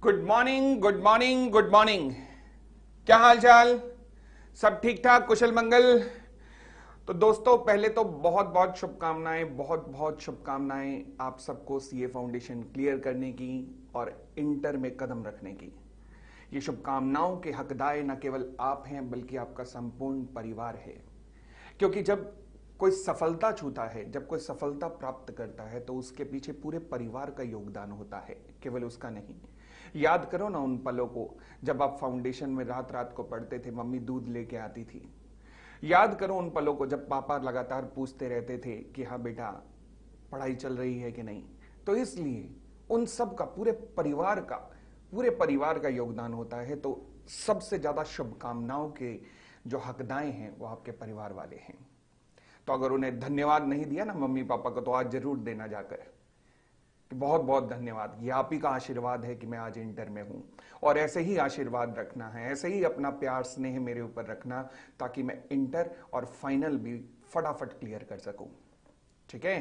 Good morning, good morning, good morning. क्या हाल चाल? सब ठीक ठाक, कुशल मंगल? तो दोस्तों, पहले तो बहुत बहुत शुभकामनाएं, बहुत बहुत शुभकामनाएं आप सबको सीए फाउंडेशन क्लियर करने की और इंटर में कदम रखने की। ये शुभकामनाओं के हकदार न केवल आप हैं बल्कि आपका संपूर्ण परिवार है। क्योंकि जब कोई सफलता छूता है, जब कोई सफलता प्राप्त करता है तो उसके पीछे पूरे परिवार का योगदान होता है, केवल उसका नहीं। याद करो ना उन पलों को जब आप फाउंडेशन में रात रात को पढ़ते थे, मम्मी दूध लेके आती थी। याद करो उन पलों को जब पापा लगातार पूछते रहते थे कि हाँ बेटा, पढ़ाई चल रही है कि नहीं। तो इसलिए उन सब का पूरे परिवार का योगदान होता है। तो सबसे ज्यादा शुभकामनाओं के जो हकदार हैं वो आपके परिवार वाले हैं। तो अगर उन्हें धन्यवाद नहीं दिया ना मम्मी पापा को, तो आज जरूर देना जाकर कि बहुत बहुत धन्यवाद, ये आप ही का आशीर्वाद है कि मैं आज इंटर में हूं। और ऐसे ही आशीर्वाद रखना है, ऐसे ही अपना प्यार स्नेह मेरे ऊपर रखना, ताकि मैं इंटर और फाइनल भी फटाफट क्लियर कर सकूं। ठीक है?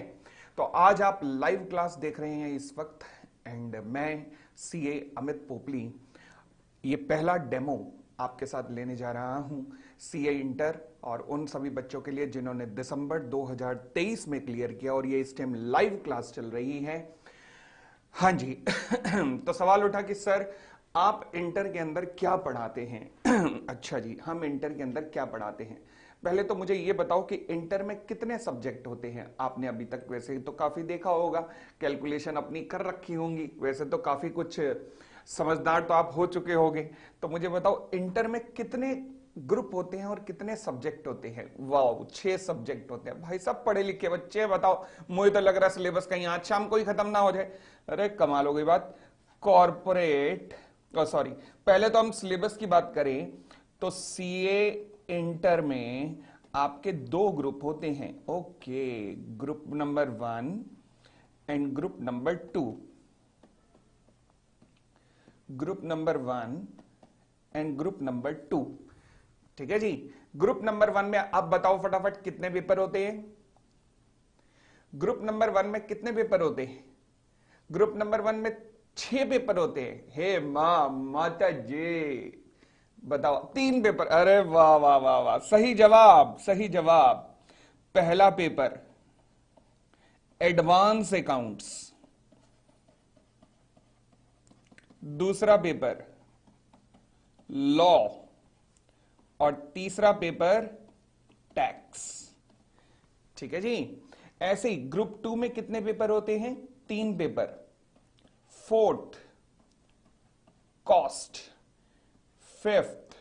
तो आज आप लाइव क्लास देख रहे हैं इस वक्त, एंड मैं सीए अमित पोपली ये पहला डेमो आपके साथ लेने जा रहा हूं सीए इंटर और उन सभी बच्चों के लिए जिन्होंने दिसंबर 2023 में क्लियर किया, और ये इस टाइम लाइव क्लास चल रही है। हाँ जी। तो सवाल उठा कि सर आप इंटर के अंदर क्या पढ़ाते हैं? अच्छा जी, हम इंटर के अंदर क्या पढ़ाते हैं? पहले तो मुझे ये बताओ कि इंटर में कितने सब्जेक्ट होते हैं? आपने अभी तक वैसे तो काफी देखा होगा, कैलकुलेशन अपनी कर रखी होंगी, वैसे तो काफी कुछ समझदार तो आप हो चुके होंगे। तो मुझे बताओ इंटर में कितने ग्रुप होते हैं और कितने सब्जेक्ट होते हैं? वाह, 6 सब्जेक्ट होते हैं। भाई सब पढ़े लिखे बच्चे, बताओ। मुझे तो लग रहा है सिलेबस कहीं आज शाम को ही खत्म ना हो जाए। अरे कमाल हो गई बात। कॉर्पोरेट, सॉरी, पहले तो हम सिलेबस की बात करें तो सीए इंटर में आपके 2 ग्रुप होते हैं। Okay, group number 1 and group number 2। Group number 1 and group number 2। ठीक है जी। ग्रुप नंबर 1 में आप बताओ फटाफट कितने पेपर होते हैं? ग्रुप नंबर 1 में कितने पेपर होते हैं? ग्रुप नंबर 1 में 6 पेपर होते हैं। हे माता जी, बताओ। 3 पेपर। अरे वाह वाह वाह वाह, सही जवाब, सही जवाब। पहला पेपर एडवांस अकाउंट्स, दूसरा पेपर लॉ, और तीसरा पेपर टैक्स। ठीक है जी। ऐसे ही ग्रुप 2 में कितने पेपर होते हैं? 3 paper. Fourth cost, fifth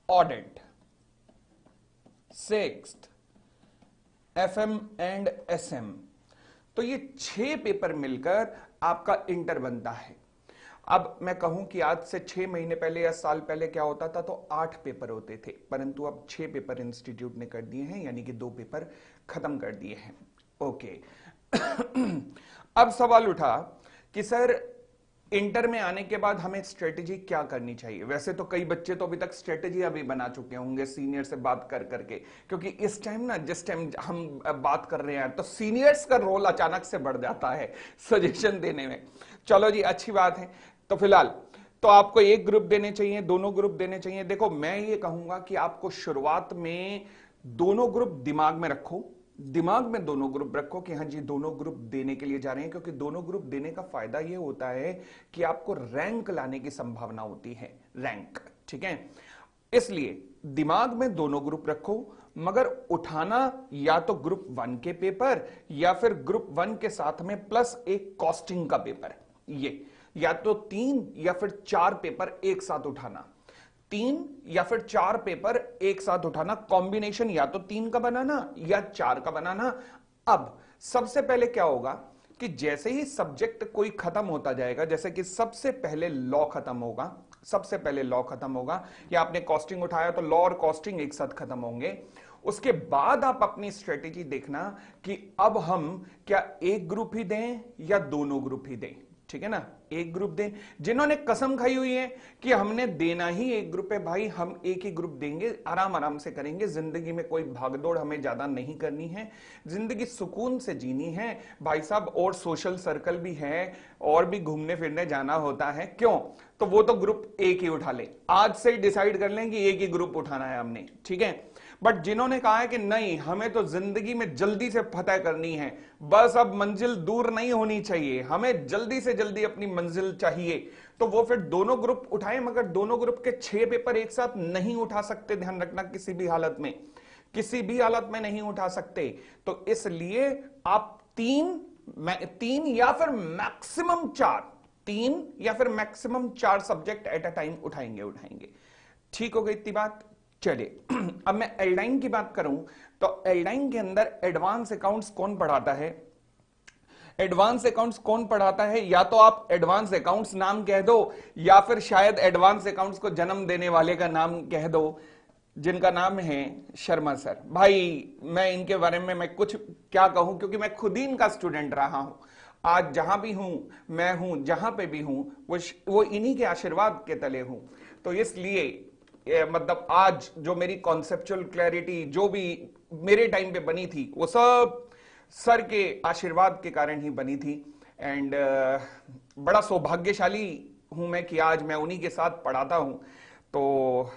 audit, sixth FM and SM. तो ये 6 पेपर मिलकर आपका इंटर बनता है। अब मैं कहूं कि आज से 6 महीने पहले या साल पहले क्या होता था, तो 8 पेपर होते थे, परंतु अब 6 पेपर इंस्टीट्यूट ने कर दिए हैं, यानी कि 2 पेपर खत्म कर दिए हैं। ओके। अब सवाल उठा कि सर इंटर में आने के बाद हमें स्ट्रेटेजी क्या करनी चाहिए? वैसे तो कई बच्चे तो अभी तक स्ट्रेटेजी अभी बना चुके होंगे सीनियर से बात कर करके, क्योंकि इस टाइम ना, जिस टाइम हम बात कर रहे हैं तो सीनियर्स का रोल अचानक से बढ़ जाता है सजेशन देने में। चलो जी, अच्छी बात है। तो फिलहाल तो आपको एक ग्रुप देने चाहिए, दोनों ग्रुप देने चाहिए? देखो, मैं ये कहूंगा कि आपको शुरुआत में दोनों ग्रुप दिमाग में रखो, दिमाग में दोनों ग्रुप रखो कि हाँ जी दोनों ग्रुप देने के लिए जा रहे हैं, क्योंकि दोनों ग्रुप देने का फायदा ये होता है कि आपको रैंक लाने की संभावना होती है, रैंक। ठीक है? इसलिए दिमाग में दोनों ग्रुप रखो, मगर उठाना या तो ग्रुप 1 के पेपर या फिर ग्रुप 1 के साथ में प्लस एक कॉस्टिंग का पेपर। ये या तो 3 या फिर 4 पेपर एक साथ उठाना, 3 या फिर 4 पेपर एक साथ उठाना, कॉम्बिनेशन या तो 3 का बनाना या 4 का बनाना। अब सबसे पहले क्या होगा कि जैसे ही सब्जेक्ट कोई खत्म होता जाएगा, जैसे कि सबसे पहले लॉ खत्म होगा, सबसे पहले लॉ खत्म होगा, या आपने कॉस्टिंग उठाया तो लॉ और कॉस्टिंग एक साथ खत्म होंगे। उसके बाद आप अपनी स्ट्रेटेजी देखना कि अब हम क्या एक ग्रुप ही दें या दोनों ग्रुप ही दें। ठीक है ना, एक ग्रुप दें। जिन्होंने कसम खाई हुई है कि हमने देना ही एक ग्रुप है, भाई हम एक ही ग्रुप देंगे, आराम आराम से करेंगे, जिंदगी में कोई भागदौड़ हमें ज्यादा नहीं करनी है, जिंदगी सुकून से जीनी है भाई साहब। और सोशल सर्कल भी है और भी घूमने फिरने जाना होता है, क्यों? तो वो तो ग्रुप एक ही उठा ले, आज से ही डिसाइड कर लें कि एक ही ग्रुप उठाना है हमने, ठीक है। बट जिन्होंने कहा है कि नहीं हमें तो जिंदगी में जल्दी से फतह करनी है, बस अब मंजिल दूर नहीं होनी चाहिए, हमें जल्दी से जल्दी अपनी मंजिल चाहिए, तो वो फिर दोनों ग्रुप उठाएं। मगर दोनों ग्रुप के 6 पेपर एक साथ नहीं उठा सकते, ध्यान रखना, किसी भी हालत में, किसी भी हालत में नहीं उठा सकते। तो इसलिए आप तीन या फिर maximum 4 subject at a time उठाएंगे। ठीक हो गई इतनी बात? चलिए अब मैं एल्डाइन की बात करूं तो एल्डाइन के अंदर एडवांस अकाउंट्स कौन पढ़ाता है? एडवांस अकाउंट्स कौन पढ़ाता है? या तो आप एडवांस अकाउंट्स नाम कह दो, या फिर शायद एडवांस अकाउंट्स को जन्म देने वाले का नाम कह दो, जिनका नाम है शर्मा सर। भाई मैं इनके बारे में मैं कुछ क्या कहूं, क्योंकि मैं खुद ही इनका स्टूडेंट रहा हूं। आज जहां भी हूं, मैं हूं जहां पे भी हूं, वो इन्हीं के आशीर्वाद के तले हूं। तो इसलिए मतलब आज जो मेरी कॉन्सेप्चुअल क्लैरिटी जो भी मेरे टाइम पे बनी थी, वो सब सर के आशीर्वाद के कारण ही बनी थी। एंड बड़ा सौभाग्यशाली हूं मैं कि आज मैं उन्हीं के साथ पढ़ाता हूं। तो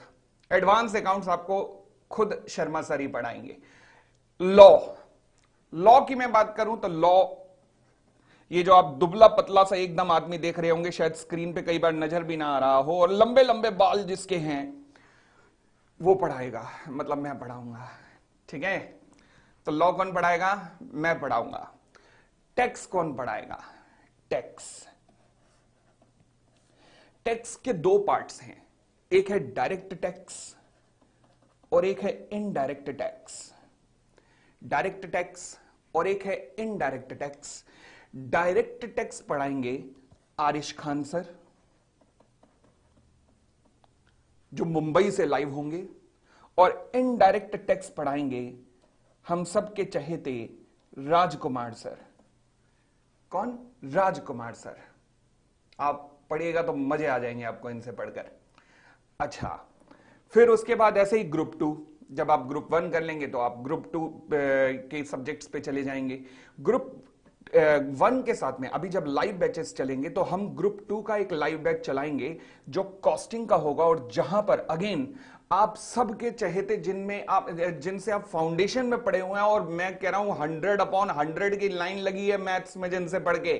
एडवांस अकाउंट्स आपको खुद शर्मा सर ही पढ़ाएंगे। लॉ की मैं बात करूं तो लॉ, ये जो आप दुबला पतला सा एकदम आदमी देख रहे होंगे, शायद स्क्रीन पे कई बार नजर भी ना आ रहा हो, और लंबे लंबे बाल जिसके हैं वो पढ़ाएगा, मतलब मैं पढ़ाऊंगा, ठीक है। तो लॉ कौन पढ़ाएगा? मैं पढ़ाऊंगा। टैक्स कौन पढ़ाएगा? टैक्स के 2 पार्ट्स हैं, एक है डायरेक्ट टैक्स और एक है इनडायरेक्ट टैक्स। डायरेक्ट टैक्स और एक है इनडायरेक्ट टैक्स। डायरेक्ट टैक्स पढ़ाएंगे आरिश खान सर, जो मुंबई से लाइव होंगे, और इनडायरेक्ट टैक्स पढ़ाएंगे हम सबके चहेते राजकुमार सर। कौन? राजकुमार सर। आप पढ़िएगा तो मजे आ जाएंगे आपको इनसे पढ़कर। अच्छा, फिर उसके बाद ऐसे ही ग्रुप 2, जब आप ग्रुप 1 कर लेंगे तो आप ग्रुप 2 के सब्जेक्ट्स पे चले जाएंगे। ग्रुप 1 के साथ में अभी जब लाइव बैचेस चलेंगे तो हम ग्रुप 2 का एक लाइव बैच चलाएंगे जो कॉस्टिंग का होगा, और जहां पर अगेन आप सबके चहेते जिनसे आप फाउंडेशन में पढ़े हुए हैं, और मैं कह रहा हूं 100/100 की लाइन लगी है मैथ्स में जिनसे पढ़ के,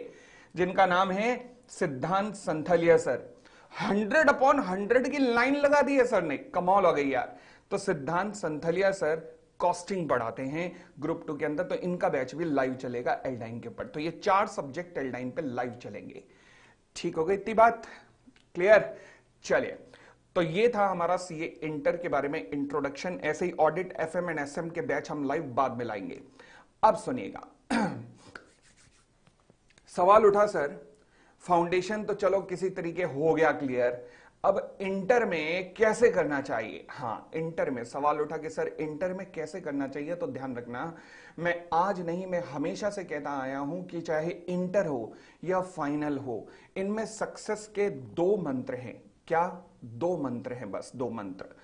जिनका नाम है सिद्धांत संथलिया सर। 100/100 की लाइन लगा दी है सर ने, कमाल हो गई यार। तो सिद्धांत संथलिया सर कॉस्टिंग पढ़ाते हैं ग्रुप 2 के अंदर, तो इनका बैच भी लाइव चलेगा एल्डाइन के ऊपर। तो ये 4 सब्जेक्ट एल्डाइन पे लाइव चलेंगे। ठीक हो गई इतनी बात? क्लियर? चलिए, तो ये था हमारा सीए इंटर के बारे में इंट्रोडक्शन। ऐसे ही ऑडिट, एफएम एंड एसएम के बैच हम लाइव बाद में लाएंगे। अब सुनिएगा, सवाल उठा सर फाउंडेशन तो चलो किसी तरीके हो गया क्लियर, अब इंटर में कैसे करना चाहिए? हाँ, इंटर में सवाल उठा कि सर इंटर में कैसे करना चाहिए, तो ध्यान रखना, मैं आज नहीं, मैं हमेशा से कहता आया हूं कि चाहे इंटर हो या फाइनल हो, इनमें सक्सेस के 2 मंत्र हैं। क्या? 2 मंत्र हैं, बस 2 मंत्र।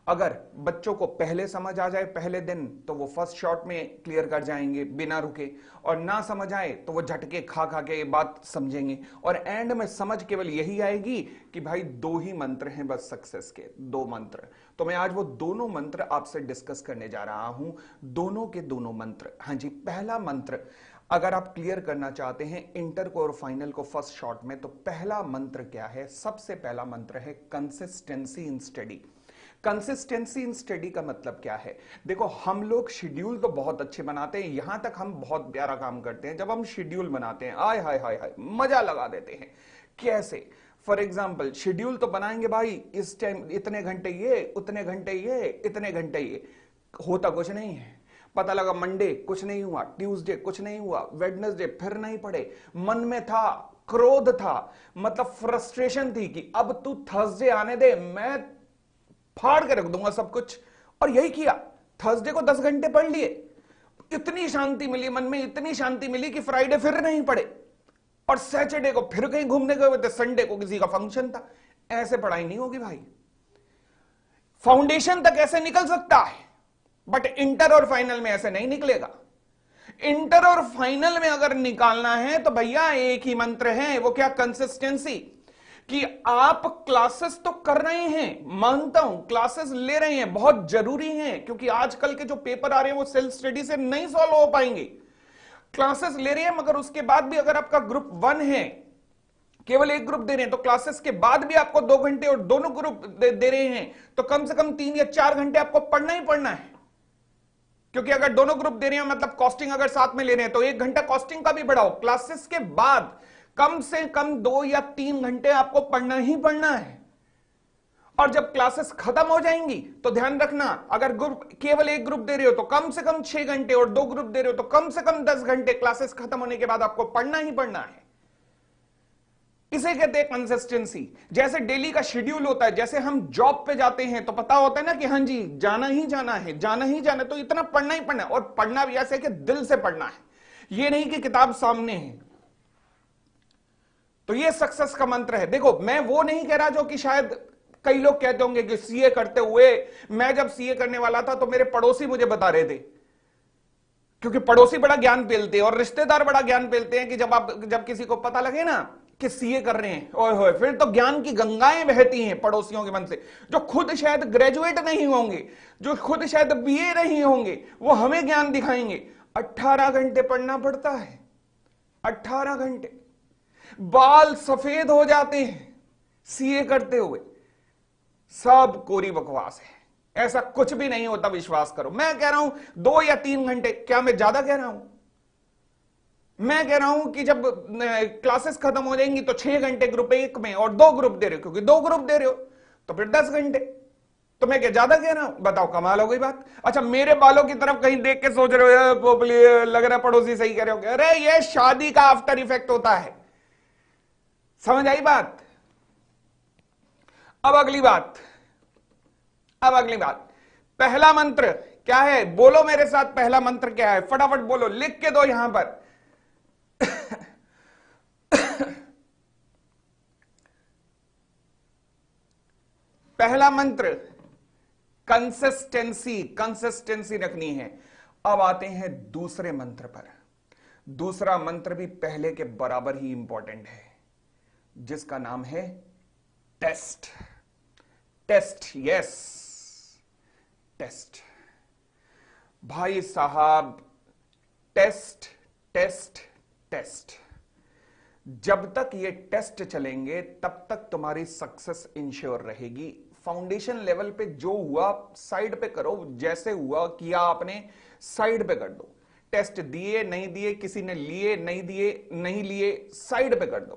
अगर बच्चों को पहले समझ आ जाए पहले दिन, तो वो फर्स्ट शॉट में क्लियर कर जाएंगे बिना रुके, और ना समझ आए तो वो झटके खा खा के ये बात समझेंगे, और एंड में समझ केवल यही आएगी कि भाई 2 ही मंत्र हैं बस सक्सेस के, 2 मंत्र। तो मैं आज वो दोनों मंत्र आपसे डिस्कस करने जा रहा हूं, दोनों के दोनों मंत्र। हाँ जी, पहला मंत्र अगर आप क्लियर करना चाहते हैं इंटर को और फाइनल को फर्स्ट शॉट में, तो पहला मंत्र क्या है? सबसे पहला मंत्र है consistency in study. Consistency in study का मतलब क्या है? देखो, हम लोग शेड्यूल तो बहुत अच्छे बनाते हैं, यहां तक हम बहुत प्यारा काम करते हैं। जब हम शेड्यूल बनाते हैं, आय हाय हाय हाय, मजा लगा देते हैं। कैसे? फॉर एग्जाम्पल, शेड्यूल तो बनाएंगे भाई, इस टाइम इतने घंटे ये, उतने घंटे ये, इतने घंटे ये, होता कुछ नहीं है। पता लगा मंडे कुछ नहीं हुआ, ट्यूसडे कुछ नहीं हुआ, वेडनेसडे फिर नहीं पढ़े, मन में था, क्रोध था, मतलब फ्रस्ट्रेशन थी कि अब तू थर्सडे आने दे, मैं फाड़ के रख दूंगा सब कुछ। और यही किया, थर्सडे को 10 घंटे पढ़ लिए, इतनी शांति मिली मन में, इतनी शांति मिली कि फ्राइडे फिर नहीं पढ़े, और सैटरडे को फिर कहीं घूमने गए हुए थे, संडे को किसी का फंक्शन था। ऐसे पढ़ाई नहीं होगी भाई। फाउंडेशन तक ऐसे निकल सकता है, बट इंटर और फाइनल में ऐसे नहीं निकलेगा। इंटर और फाइनल में अगर निकालना है तो भैया एक ही मंत्र है, वो क्या, कंसिस्टेंसी। कि आप क्लासेस तो कर रहे हैं, मानता हूं क्लासेस ले रहे हैं, बहुत जरूरी हैं, क्योंकि आजकल के जो पेपर आ रहे हैं वो सेल्फ स्टडी से नहीं सॉल्व हो पाएंगे। क्लासेस ले रहे हैं, मगर उसके बाद भी अगर आपका ग्रुप 1 है, केवल एक ग्रुप दे रहे हैं, तो क्लासेस के बाद भी आपको 2 घंटे और दोनों ग्रुप दे रहे हैं, तो कम से कम 3 या 4 घंटे आपको पढ़ना ही पढ़ना है। क्योंकि अगर दोनों ग्रुप दे रहे हैं, मतलब कॉस्टिंग अगर साथ में ले रहे हैं, तो 1 घंटा कॉस्टिंग का भी बढ़ाओ। क्लासेस के बाद कम से कम 2 या 3 घंटे आपको पढ़ना ही पढ़ना है। और जब क्लासेस खत्म हो जाएंगी तो ध्यान रखना, अगर ग्रुप केवल एक ग्रुप दे रहे हो तो कम से कम 6 घंटे, और 2 ग्रुप दे रहे हो तो कम से कम 10 घंटे क्लासेस खत्म होने के बाद आपको पढ़ना ही पढ़ना है। इसे कहते हैं कंसिस्टेंसी। जैसे डेली का शेड्यूल होता है, जैसे हम जॉब पे जाते हैं तो पता होता है ना कि हाँ जी जाना ही जाना है, जाना ही जाना है, तो इतना पढ़ना ही पढ़ना है। और पढ़ना भी ऐसे कि दिल से पढ़ना है, ये नहीं कि किताब सामने है। तो ये सक्सेस का मंत्र है। देखो, मैं वो नहीं कह रहा जो कि शायद कई लोग कहते होंगे कि सीए करते हुए, मैं जब सीए करने वाला था तो मेरे पड़ोसी मुझे बता रहे थे, क्योंकि पड़ोसी बड़ा ज्ञान पेलते हैं और रिश्तेदार बड़ा ज्ञान पेलते हैं कि जब किसी को पता लगे ना कि सीए कर रहे हैं, ओए होए, फिर तो ज्ञान की गंगाएं बहती हैं पड़ोसियों के मन से, जो खुद शायद ग्रेजुएट नहीं होंगे, जो खुद शायद बीए नहीं होंगे, वो हमें ज्ञान दिखाएंगे। 18 घंटे पढ़ना पड़ता है, 18 घंटे, बाल सफेद हो जाते हैं सीए करते हुए। सब कोरी बकवास है, ऐसा कुछ भी नहीं होता, विश्वास करो। मैं कह रहा हूं 2 या 3 घंटे, क्या मैं ज्यादा कह रहा हूं? मैं कह रहा हूं कि जब क्लासेस खत्म हो जाएंगी तो 6 घंटे ग्रुप 1 में, और 2 ग्रुप दे रहे हो, क्योंकि 2 ग्रुप दे रहे हो तो फिर 10 घंटे। तो मैं क्या ज्यादा कह रहा हूं? बताओ, कमाल हो गई बात। अच्छा, मेरे बालों की तरफ कहीं देख के सोच रहे हो पोपली, लग रहा है पड़ोसी सही कह रहे हो। अरे ये शादी का आफ्टर इफेक्ट होता है, समझ आई बात? अब अगली बात, पहला मंत्र क्या है? बोलो मेरे साथ, पहला मंत्र क्या है? फटाफट बोलो, लिख के दो यहां पर। पहला मंत्र कंसिस्टेंसी, कंसिस्टेंसी रखनी है। अब आते हैं दूसरे मंत्र पर। दूसरा मंत्र भी पहले के बराबर ही इंपॉर्टेंट है, जिसका नाम है टेस्ट। Test, yes, test. भाई साहब, टेस्ट टेस्ट टेस्ट। जब तक ये टेस्ट चलेंगे तब तक तुम्हारी सक्सेस इंश्योर रहेगी। फाउंडेशन लेवल पे जो हुआ साइड पे करो, जैसे हुआ किया आपने साइड पे कर दो। टेस्ट दिए नहीं दिए, किसी ने लिए नहीं दिए नहीं लिए, साइड पे कर दो।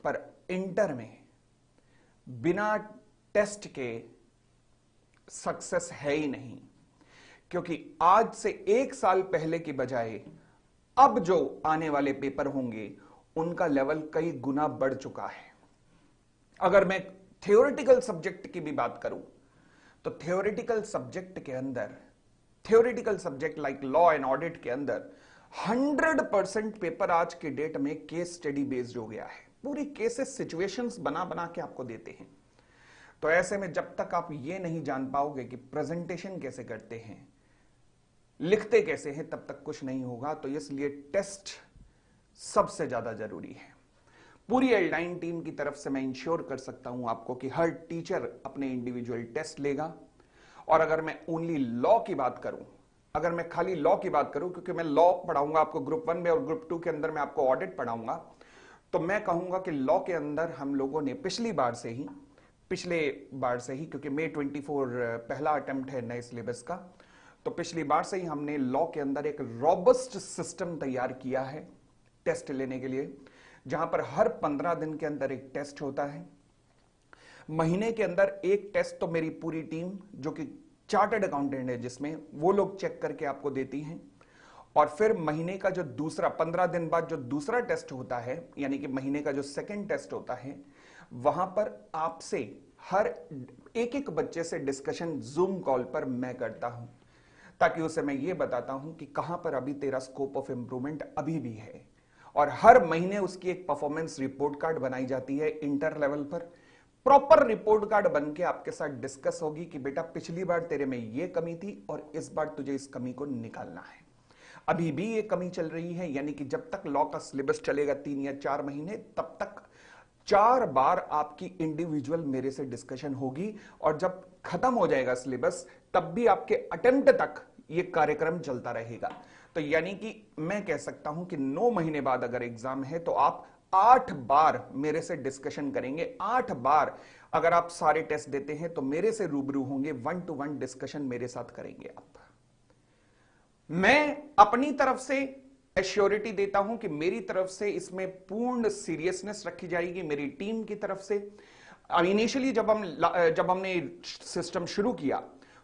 पर इंटर में बिना टेस्ट के सक्सेस है ही नहीं, क्योंकि आज से 1 साल पहले की बजाय अब जो आने वाले पेपर होंगे उनका लेवल कई गुना बढ़ चुका है। अगर मैं थ्योरेटिकल सब्जेक्ट की भी बात करूं तो थ्योरेटिकल सब्जेक्ट के अंदर, theoretical subject like law and audit के अंदर 100% पेपर आज के डेट में केस स्टडी बेस्ड हो गया है। पूरी केसेस, सिचुएशंस बना बना के आपको देते हैं। तो ऐसे में जब तक आप ये नहीं जान पाओगे कि प्रेजेंटेशन कैसे करते हैं, लिखते कैसे हैं, तब तक कुछ नहीं होगा। तो इसलिए टेस्ट सबसे ज्यादा जरूरी है। पूरी L9 टीम की तरफ से मैं इंश्योर कर सकता हूं आपको कि हर टीचर अपने इंडिविजुअल टेस्ट लेगा। और अगर मैं ओनली लॉ की बात करूं, अगर मैं खाली लॉ की बात करूं, क्योंकि मैं लॉ पढ़ाऊंगा आपको ग्रुप 1 में और ग्रुप 2 के अंदर मैं आपको ऑडिट पढ़ाऊंगा, तो मैं कहूंगा कि लॉ के अंदर हम लोगों ने पिछले बार से ही, क्योंकि May 24 पहला अटेम्प्ट है नए सिलेबस का, तो पिछली बार से ही हमने लॉ के अंदर एक रॉबस्ट सिस्टम तैयार किया है टेस्ट लेने के लिए, जहां पर हर 15 दिन के अंदर एक टेस्ट होता है। महीने के अंदर एक टेस्ट तो मेरी पूरी टीम, जो कि चार्टर्ड अकाउंटेंट है जिसमें, वो लोग चेक करके आपको देती हैं। और फिर महीने का जो दूसरा, 15 दिन बाद जो दूसरा टेस्ट होता है, यानी कि महीने का जो सेकंड टेस्ट होता है, वहां पर आपसे हर एक बच्चे से डिस्कशन जूम कॉल पर मैं करता हूं, ताकि उसे मैं ये बताता हूं कि कहां पर अभी तेरा स्कोप ऑफ इंप्रूवमेंट अभी भी है, और हर महीने उसकी एक परफॉर्मेंस रिपोर्ट कार्ड बनाई जाती है इंटर लेवल पर। प्रॉपर रिपोर्ट कार्ड बन के आपके साथ डिस्कस होगी कि बेटा पिछली बार तेरे में ये कमी थी और इस बार तुझे इस कमी को निकालना है। अभी भी ये कमी चल रही है, यानी कि जब तक लॉ का सिलेबस चलेगा 3 या 4 महीने, तब तक 4 बार आपकी इंडिविजुअल मेरे से डिस्कशन होगी, और जब खत्म हो जाएगा सिलेबस तब भी आपके अटेम्प्ट तक ये कार्यक्रम चलता रहेगा। तो यानी कि मैं कह सकता हूं कि 9 महीने बाद अगर एग्जाम है तो आप 8 बार मेरे से डिस्कशन करेंगे। 8 बार अगर आप सारे टेस्ट देते हैं तो मेरे से रूबरू होंगे, 1-to-1 डिस्कशन मेरे साथ करेंगे आप। मैं अपनी तरफ से एश्योरिटी देता हूं कि मेरी तरफ से इसमें पूर्ण सीरियसनेस रखी जाएगी, मेरी टीम की तरफ से। इनिशियली जब हमने सिस्टम शुरू किया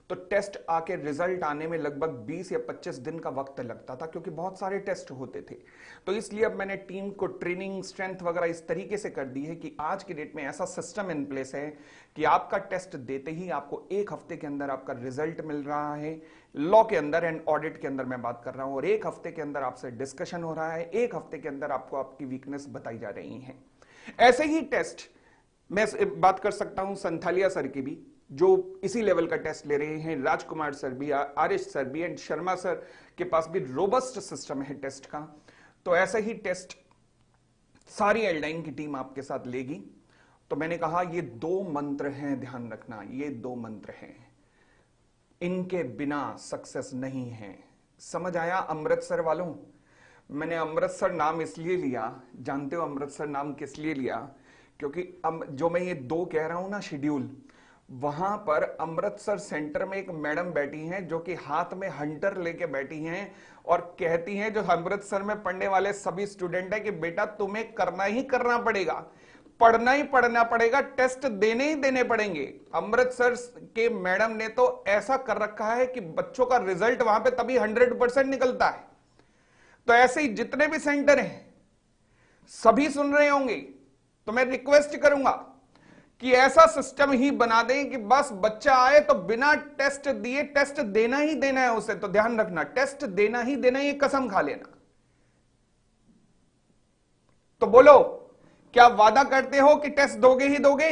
तो टेस्ट आके रिजल्ट आने में लगभग 20 या 25 दिन का वक्त लगता था, क्योंकि बहुत सारे टेस्ट होते थे। तो इसलिए अब मैंने टीम को ट्रेनिंग, स्ट्रेंथ वगैरह इस तरीके से कर दी है कि आज की डेट में ऐसा सिस्टम इन प्लेस है कि आपका टेस्ट देते ही आपको 1 हफ्ते के अंदर आपका रिजल्ट मिल रहा है। लॉ के अंदर एंड ऑडिट के अंदर मैं बात कर रहा हूं, और 1 हफ्ते के अंदर आपसे डिस्कशन हो रहा है। 1 हफ्ते के अंदर आपको आपकी वीकनेस बताई जा रही है। ऐसे ही टेस्ट मैं बात कर सकता हूं संथालिया सर की भी, जो इसी लेवल का टेस्ट ले रहे हैं, राजकुमार सर भी, आरिश सर भी, एंड शर्मा सर के पास भी रोबस्ट सिस्टम है टेस्ट का। तो ऐसा ही टेस्ट सारी एल्डाइन की टीम आपके साथ लेगी। तो मैंने कहा ये 2 मंत्र हैं, ध्यान रखना, ये 2 मंत्र हैं, इनके बिना सक्सेस नहीं है। समझ आया अमृतसर वालों? मैंने अमृतसर नाम इसलिए लिया, जानते हो अमृतसर नाम किस लिए लिया? क्योंकि जो मैं ये 2 कह रहा हूं ना शेड्यूल, वहां पर अमृतसर सेंटर में एक मैडम बैठी हैं जो कि हाथ में हंटर लेके बैठी हैं और कहती हैं, जो अमृतसर में पढ़ने वाले सभी स्टूडेंट हैं, कि बेटा तुम्हें करना ही करना पड़ेगा, पढ़ना ही पढ़ना पड़ेगा, टेस्ट देने ही देने पड़ेंगे। अमृतसर के मैडम ने तो ऐसा कर रखा है कि बच्चों का रिजल्ट वहां पे तभी 100% निकलता है। तो ऐसे ही जितने भी सेंटर हैं सभी सुन रहे होंगे, तो मैं रिक्वेस्ट करूंगा कि ऐसा सिस्टम ही बना दें कि बस बच्चा आए तो बिना टेस्ट दिए, टेस्ट देना ही देना है उसे। तो ध्यान रखना, टेस्ट देना ही देना, ये कसम खा लेना। तो बोलो, क्या वादा करते हो कि टेस्ट दोगे ही दोगे?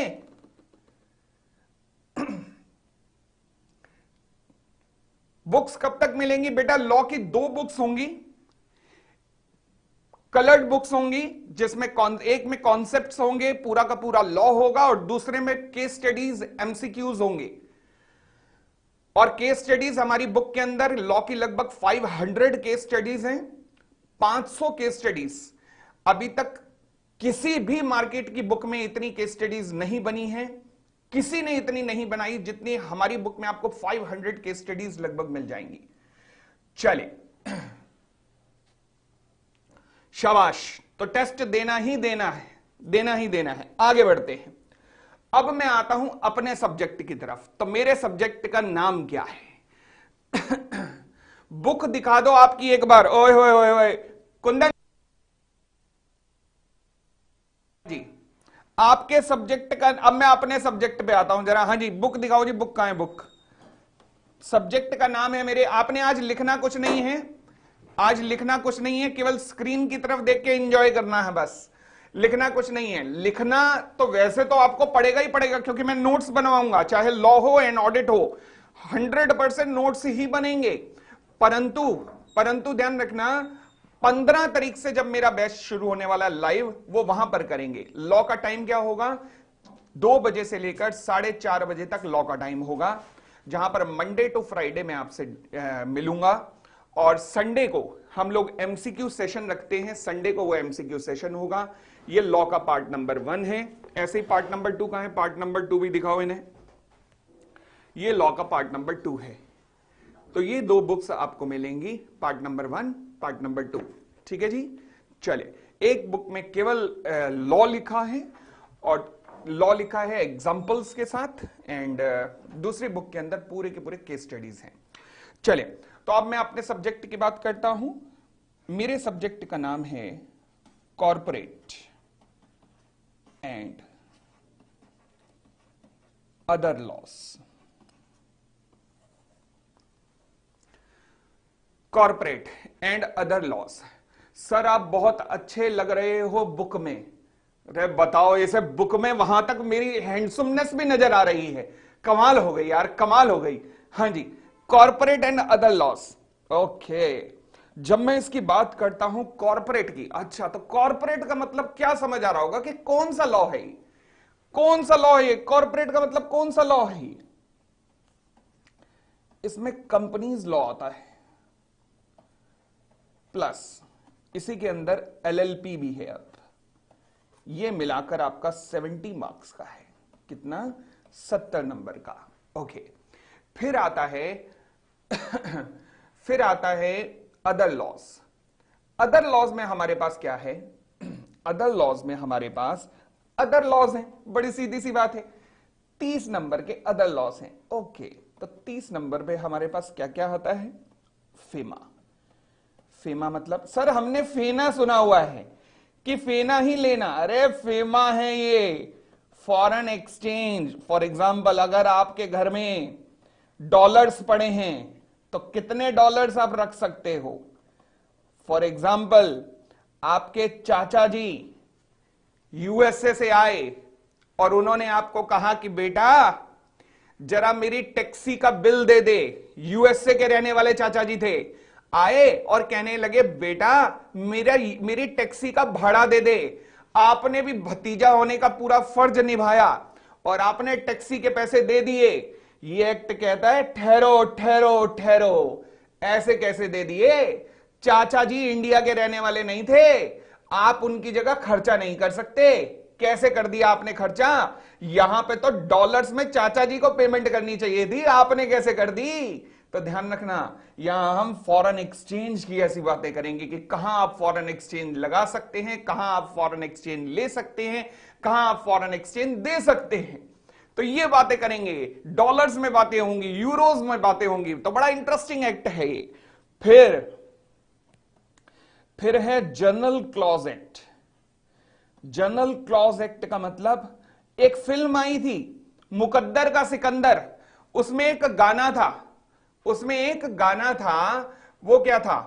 बुक्स कब तक मिलेंगी बेटा? लॉ की 2 बुक्स होंगी, कलर्ड बुक्स होंगी, जिसमें एक में कॉन्सेप्ट्स होंगे, पूरा का पूरा लॉ होगा, और दूसरे में केस स्टडीज, एमसीक्यूज होंगे। और केस स्टडीज हमारी बुक के अंदर लॉ की लगभग 500 केस स्टडीज हैं, 500 केस स्टडीज। अभी तक किसी भी मार्केट की बुक में इतनी केस स्टडीज नहीं बनी है, किसी ने इतनी नहीं बनाई जितनी हमारी बुक में आपको 500 केस स्टडीज लगभग मिल जाएंगी। चले, शाबाश। तो टेस्ट देना ही देना है, देना ही देना है। आगे बढ़ते हैं। अब मैं आता हूं अपने सब्जेक्ट की तरफ। तो मेरे सब्जेक्ट का नाम क्या है? बुक दिखा दो आपकी एक बार। ओए ओए ओए ओए, कुंदन जी, आपके सब्जेक्ट का। अब मैं अपने सब्जेक्ट पे आता हूं जरा। हाँ जी, बुक दिखाओ जी। बुक कहां है? बुक सब्जेक्ट का नाम है मेरे। आपने आज लिखना कुछ नहीं है, आज लिखना कुछ नहीं है, केवल स्क्रीन की तरफ देख के एंजॉय करना है बस। लिखना कुछ नहीं है। लिखना तो वैसे तो आपको पड़ेगा ही पड़ेगा, क्योंकि मैं नोट्स बनवाऊंगा, चाहे लॉ हो एंड ऑडिट हो, 100% नोट्स ही बनेंगे। परंतु ध्यान रखना, 15 तारीख से जब मेरा बैच शुरू होने वाला लाइव, वो वहां पर करेंगे। लॉ का टाइम क्या होगा? 2 बजे से लेकर 4:30 बजे तक लॉ का टाइम होगा, जहां पर मंडे टू फ्राइडे मैं आपसे मिलूंगा। और संडे को हम लोग एमसीक्यू सेशन रखते हैं, संडे को वो एमसीक्यू सेशन होगा। ये लॉ का पार्ट नंबर 1 है। ऐसे ही पार्ट नंबर 2 कहां है? पार्ट नंबर 2 भी दिखाओ इन्हें। ये लॉ का पार्ट नंबर 2 है। तो ये 2 बुक्स आपको मिलेंगी, पार्ट नंबर 1, पार्ट नंबर 2। ठीक है जी। चले, एक बुक में केवल लॉ लिखा है, और लॉ लिखा है एग्जाम्पल्स के साथ, एंड दूसरी बुक के अंदर पूरे के पूरे केस स्टडीज हैं। चले, तो अब मैं अपने सब्जेक्ट की बात करता हूं। मेरे सब्जेक्ट का नाम है corporate and other loss. Corporate and other loss. Sir आप बहुत अच्छे लग रहे हो बुक में। अरे बताओ, इसे बुक में वहां तक मेरी हैंडसमनेस भी नजर आ रही है। कमाल हो गई यार, कमाल हो गई। हाँ जी, corporate and other laws. Okay, जब मैं इसकी बात करता हूं कॉर्पोरेट की, अच्छा तो कॉर्पोरेट का मतलब क्या समझ आ रहा होगा कि कौन सा लॉ है, कौन सा लॉ है कॉर्पोरेट का मतलब कौन सा लॉ है। इसमें कंपनीज लॉ आता है, प्लस इसी के अंदर एलएलपी भी है। अब ये मिलाकर आपका 70 मार्क्स का है। कितना? 70 नंबर का। ओके, फिर आता है फिर आता है अदर लॉज। अदर लॉज में हमारे पास क्या है? अदर लॉज में हमारे पास अदर लॉज हैं। बड़ी सीधी सी बात है, 30 नंबर के अदर लॉज हैं। ओके, तो 30 नंबर पे हमारे पास क्या क्या होता है? फेमा। फेमा मतलब सर हमने फेना सुना हुआ है कि फेना ही लेना। अरे फेमा है ये फॉरेन एक्सचेंज। फॉर एग्जाम्पल, अगर आपके घर में डॉलर्स पड़े हैं तो कितने डॉलर्स आप रख सकते हो? फॉर एग्जाम्पल, आपके चाचा जी यूएसए से आए और उन्होंने आपको कहा कि बेटा जरा मेरी टैक्सी का बिल दे दे। यूएसए के रहने वाले चाचा जी थे, आए और कहने लगे बेटा मेरी टैक्सी का भाड़ा दे दे। आपने भी भतीजा होने का पूरा फर्ज निभाया और आपने टैक्सी के पैसे दे दिए। ये एक्ट कहता है ठहरो ठहरो ठहरो। ऐसे कैसे दे दिए? चाचा जी इंडिया के रहने वाले नहीं थे, आप उनकी जगह खर्चा नहीं कर सकते। कैसे कर दिया आपने खर्चा? यहां पे तो डॉलर्स में चाचा जी को पेमेंट करनी चाहिए थी, आपने कैसे कर दी? तो ध्यान रखना, यहां हम फॉरेन एक्सचेंज की ऐसी बातें करेंगे कि कहां आप फॉरेन एक्सचेंज लगा सकते हैं, कहां आप फॉरेन एक्सचेंज ले सकते हैं, कहां आप फॉरेन एक्सचेंज दे सकते हैं। तो ये बातें करेंगे, डॉलर्स में बातें होंगी, यूरोज में बातें होंगी। तो बड़ा इंटरेस्टिंग एक्ट है ये। फिर है general clause act. General clause act का मतलब, एक फिल्म आई थी मुकद्दर का सिकंदर, उसमें एक गाना था, वो क्या था?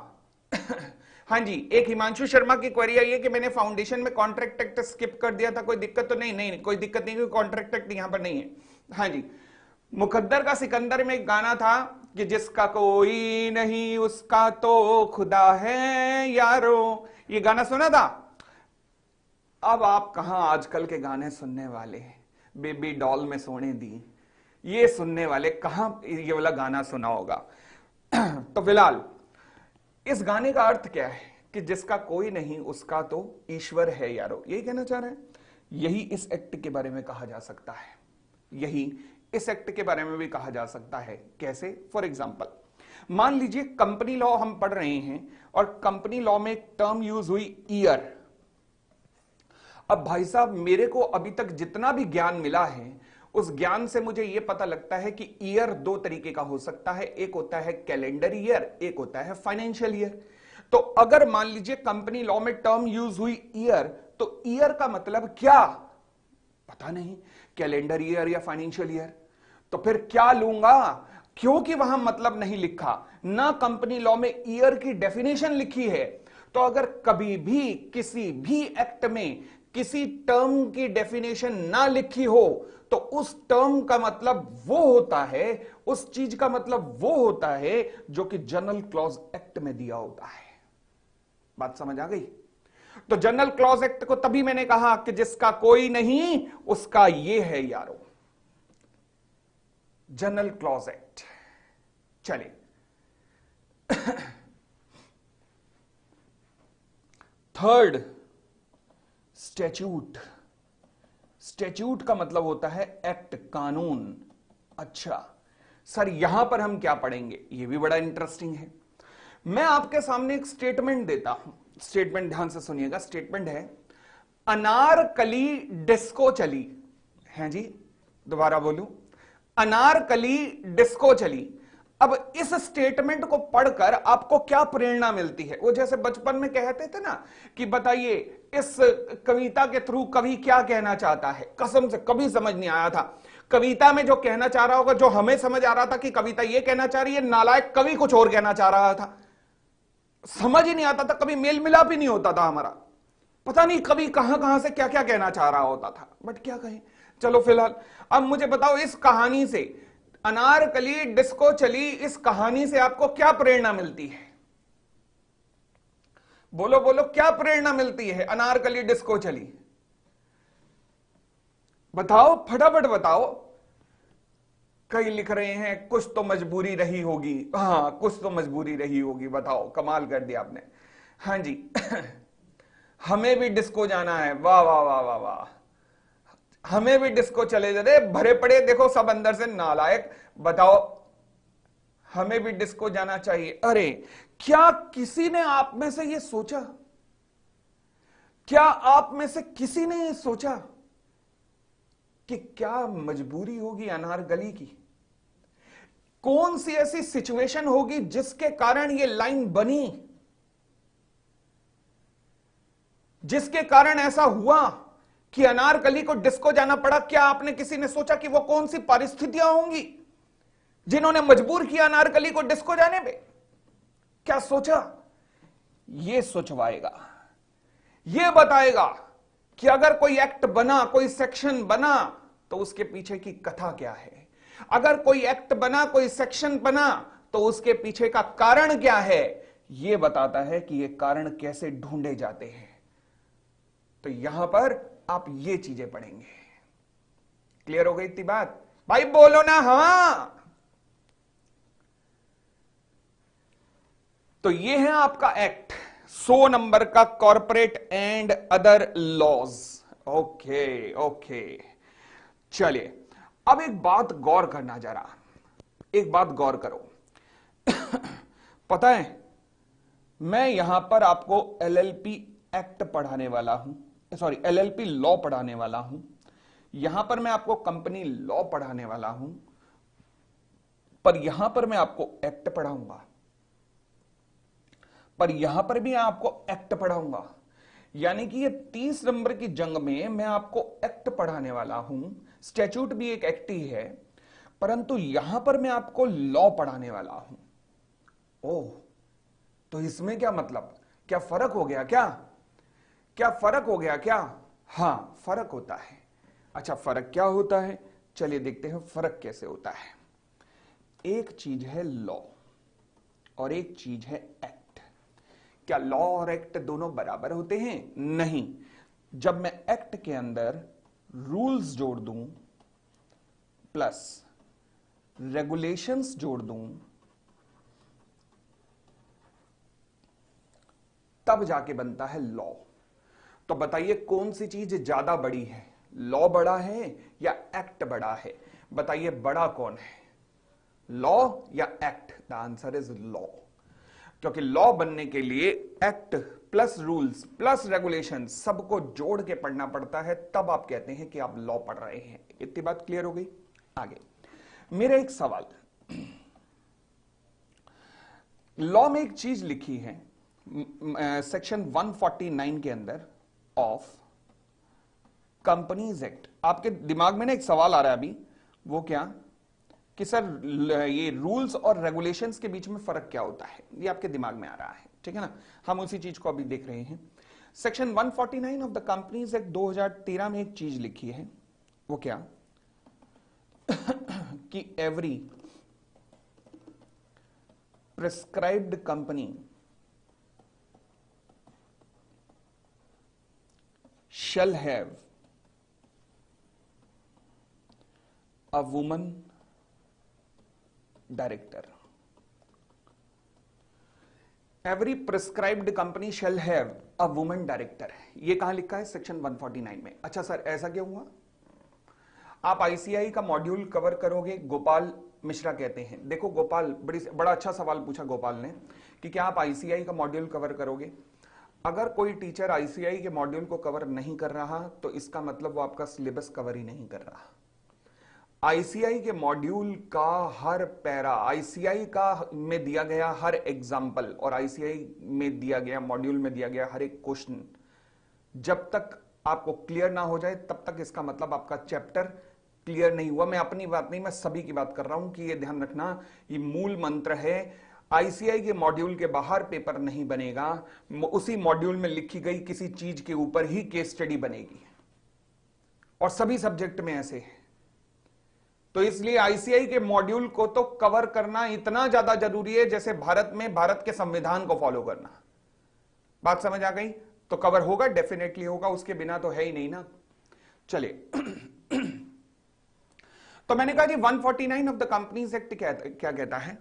हाँ जी, एक हिमांशु शर्मा की क्वेरी आई है कि मैंने फाउंडेशन में कॉन्ट्रैक्ट एक्ट स्किप कर दिया था, कोई दिक्कत तो नहीं? नहीं, कोई दिक्कत नहीं, क्योंकि कॉन्ट्रैक्ट एक्ट यहां पर नहीं है। हाँ जी, मुकद्दर का सिकंदर में एक गाना था कि जिसका कोई नहीं उसका तो खुदा है यारो। ये गाना सुना था? अब आप कहां आजकल के गाने सुनने वाले, बेबी डॉल में सोने दी, ये सुनने वाले कहां ये वाला गाना सुना होगा? तो फिलहाल इस गाने का अर्थ क्या है कि जिसका कोई नहीं उसका तो ईश्वर है यारो, यही कहना चाह रहे हैं। यही इस एक्ट के बारे में कहा जा सकता है, यही इस एक्ट के बारे में भी कहा जा सकता है। कैसे? फॉर एग्जाम्पल, मान लीजिए कंपनी लॉ हम पढ़ रहे हैं और कंपनी लॉ में एक टर्म यूज हुई ईयर। अब भाई साहब, मेरे को अभी तक जितना भी ज्ञान मिला है उस ज्ञान से मुझे यह पता लगता है कि ईयर दो तरीके का हो सकता है, एक होता है कैलेंडर ईयर, एक होता है फाइनेंशियल ईयर। तो अगर मान लीजिए कंपनी लॉ में टर्म यूज हुई ईयर, तो ईयर का मतलब क्या पता नहीं, कैलेंडर ईयर या फाइनेंशियल ईयर। तो फिर क्या लूंगा? क्योंकि वहां मतलब नहीं लिखा, ना कंपनी लॉ में ईयर की डेफिनेशन लिखी है। तो अगर कभी भी किसी भी एक्ट में किसी टर्म की डेफिनेशन ना लिखी हो तो उस टर्म का मतलब वो होता है, उस चीज का मतलब वो होता है जो कि जनरल क्लॉज एक्ट में दिया होता है। बात समझ आ गई? तो जनरल क्लॉज एक्ट को तभी मैंने कहा कि जिसका कोई नहीं उसका ये है यारो, जनरल क्लॉज एक्ट। चलिए थर्ड, स्टैच्यूट। स्टैच्यूट का मतलब होता है एक्ट, कानून। अच्छा सर, यहां पर हम क्या पढ़ेंगे? ये भी बड़ा इंटरेस्टिंग है। मैं आपके सामने एक स्टेटमेंट देता हूं, स्टेटमेंट ध्यान से सुनिएगा। स्टेटमेंट है, अनारकली डिस्को चली। हैं जी, दोबारा बोलूं, अनारकली डिस्को चली। अब इस स्टेटमेंट को पढ़कर आपको क्या प्रेरणा मिलती है? वो जैसे बचपन में कहते थे ना कि बताइए इस कविता के थ्रू कवि क्या कहना चाहता है। कसम से कभी समझ नहीं आया था कविता में जो कहना चाह रहा होगा। जो हमें समझ आ रहा था कि कविता ये कहना चाह रही है, नालायक कवि कुछ और कहना चाह रहा था। समझ ही नहीं आता था, कभी मेल मिलाप ही नहीं होता था हमारा, पता नहीं कभी कहां कहां से क्या क्या कहना चाह रहा होता था, बट क्या कहें। चलो फिलहाल अब मुझे बताओ, इस कहानी से, अनारकली डिस्को चली, इस कहानी से आपको क्या प्रेरणा मिलती है? बोलो बोलो, क्या प्रेरणा मिलती है अनारकली डिस्को चली? बताओ, फटाफट बताओ। कई लिख रहे हैं कुछ तो मजबूरी रही होगी। हाँ, कुछ तो मजबूरी रही होगी। बताओ, कमाल कर दिया आपने। हाँ जी हमें भी डिस्को जाना है। वाह वाह वाह वाह वाह, हमें भी डिस्को चले जा रहे, भरे पड़े देखो सब अंदर से नालायक। बताओ, हमें भी डिस्को जाना चाहिए। अरे, क्या किसी ने आप में से ये सोचा? क्या आप में से किसी ने ये सोचा कि क्या मजबूरी होगी अनारकली की? कौन सी ऐसी सिचुएशन होगी जिसके कारण ये लाइन बनी, जिसके कारण ऐसा हुआ कि अनारकली को डिस्को जाना पड़ा? क्या आपने किसी ने सोचा कि वो कौन सी परिस्थितियां होंगी जिन्होंने मजबूर किया अनारकली को डिस्को जाने पे? क्या सोचा? ये सोचवाएगा, ये बताएगा कि अगर कोई एक्ट बना, कोई सेक्शन बना, तो उसके पीछे की कथा क्या है। अगर कोई एक्ट बना, कोई सेक्शन बना, तो उसके पीछे का कारण क्या है। यह बताता है कि ये कारण कैसे ढूंढे जाते हैं। तो यहां पर आप ये चीजें पढ़ेंगे। क्लियर हो गई इतनी बात? भाई बोलो ना हां। तो ये है आपका एक्ट 100 नंबर का, corporate and other laws. Okay okay, चलिए अब एक बात गौर करना जरा, एक बात गौर करो। पता है, मैं यहां पर आपको एलएलपी एक्ट पढ़ाने वाला हूं, सॉरी एलएलपी लॉ पढ़ाने वाला हूं। यहां पर मैं आपको कंपनी लॉ पढ़ाने वाला हूं, पर यहां पर मैं आपको एक्ट पढ़ाऊंगा, पर यहां पर भी आपको एक्ट पढ़ाऊंगा। यानी कि ये 30 नंबर की जंग में मैं आपको एक्ट पढ़ाने वाला हूं। स्टैट्यूट भी एक एक्ट ही है, परंतु यहां पर मैं आपको लॉ पढ़ाने वाला हूं। ओह, तो इसमें क्या मतलब, क्या फर्क हो गया क्या? क्या फर्क हो गया क्या? हां, फर्क होता है। अच्छा, फर्क क्या होता है? चलिए देखते हैं फर्क कैसे होता है। एक चीज है लॉ और एक चीज है एक्ट। क्या लॉ और एक्ट दोनों बराबर होते हैं? नहीं। जब मैं एक्ट के अंदर रूल्स जोड़ दूं प्लस रेगुलेशंस जोड़ दूं, तब जाके बनता है लॉ। तो बताइए कौन सी चीज ज्यादा बड़ी है, लॉ बड़ा है या एक्ट बड़ा है? बताइए बड़ा कौन है, लॉ या act? The answer is law, क्योंकि लॉ बनने के लिए act plus rules plus regulation सबको जोड़ के पढ़ना पड़ता है, तब आप कहते हैं कि आप लॉ पढ़ रहे हैं। इतनी बात क्लियर हो गई? आगे मेरा एक सवाल, लॉ में एक चीज लिखी है सेक्शन 149 के अंदर ऑफ कंपनीज एक्ट। आपके दिमाग में ना एक सवाल आ रहा है अभी, वो क्या कि सर ये रूल्स और रेगुलेशंस के बीच में फर्क क्या होता है, ये आपके दिमाग में आ रहा है, ठीक है ना? हम उसी चीज को अभी देख रहे हैं। Section 149 of the companies act 2013 में एक चीज लिखी है, वो क्या कि every prescribed company shall have a woman director. Every prescribed company shall have a woman director. ये कहां लिखा है? सेक्शन 149 में। अच्छा सर, ऐसा क्यों हुआ? आप आईसीआई का मॉड्यूल कवर करोगे, गोपाल मिश्रा कहते हैं। देखो गोपाल, बड़ा अच्छा सवाल पूछा गोपाल ने कि क्या आप आईसीआई का मॉड्यूल कवर करोगे? अगर कोई टीचर आईसीआई के मॉड्यूल को कवर नहीं कर रहा तो इसका मतलब वो आपका सिलेबस कवर ही नहीं कर रहा। आईसीआई के मॉड्यूल का हर पैरा, आईसीआई का में दिया गया हर एग्जाम्पल और आईसीआई में दिया गया मॉड्यूल में दिया गया हर एक क्वेश्चन जब तक आपको क्लियर ना हो जाए तब तक इसका मतलब आपका चैप्टर क्लियर नहीं हुआ। मैं अपनी बात नहीं, मैं सभी की बात कर रहा हूं कि ये ध्यान रखना, ये मूल मंत्र है। आईसीआई के मॉड्यूल के बाहर पेपर नहीं बनेगा, उसी मॉड्यूल में लिखी गई किसी चीज के ऊपर ही केस स्टडी बनेगी, और सभी सब्जेक्ट में ऐसे है। तो इसलिए आईसीआई के मॉड्यूल को तो कवर करना इतना ज्यादा जरूरी है जैसे भारत में भारत के संविधान को फॉलो करना। बात समझ आ गई? तो कवर होगा, डेफिनेटली होगा, उसके बिना तो है ही नहीं ना। चलिए तो मैंने कहा जी 149 ऑफ द कंपनीज एक्ट क्या कहता है?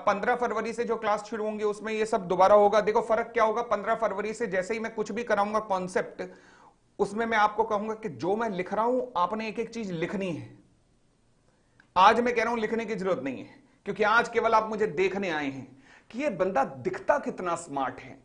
15 फरवरी से जो क्लास शुरू होंगे उसमें ये सब दोबारा होगा। देखो फर्क क्या होगा, 15 फरवरी से जैसे ही मैं कुछ भी कराऊंगा कॉन्सेप्ट, उसमें मैं आपको कहूंगा कि जो मैं लिख रहा हूं आपने एक एक चीज लिखनी है। आज मैं कह रहा हूं लिखने की जरूरत नहीं है, क्योंकि आज केवल आप मुझे देखने आए हैं कि ये बंदा दिखता कितना स्मार्ट है,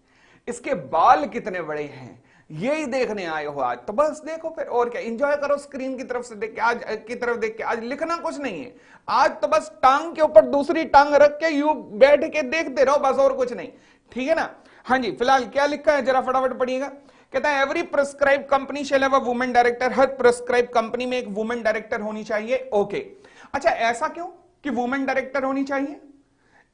इसके बाल कितने बड़े हैं, यही देखने आए हो आज। तो बस देखो फिर, और क्या, एंजॉय करो स्क्रीन की तरफ से देख के, आज की तरफ देख के। आज लिखना कुछ नहीं है, आज तो बस टांग के ऊपर दूसरी टांग रख के यूं बैठ के देखते रहो, बस और कुछ नहीं। ठीक है ना? हाँ जी, फिलहाल क्या लिखा है जरा फटाफट पढ़िएगा। कहता है every prescribe company shall have a women director. Her prescribe company में एक वुमेन डायरेक्टर होनी चाहिए। ओके, अच्छा ऐसा क्यों कि वुमेन डायरेक्टर होनी चाहिए?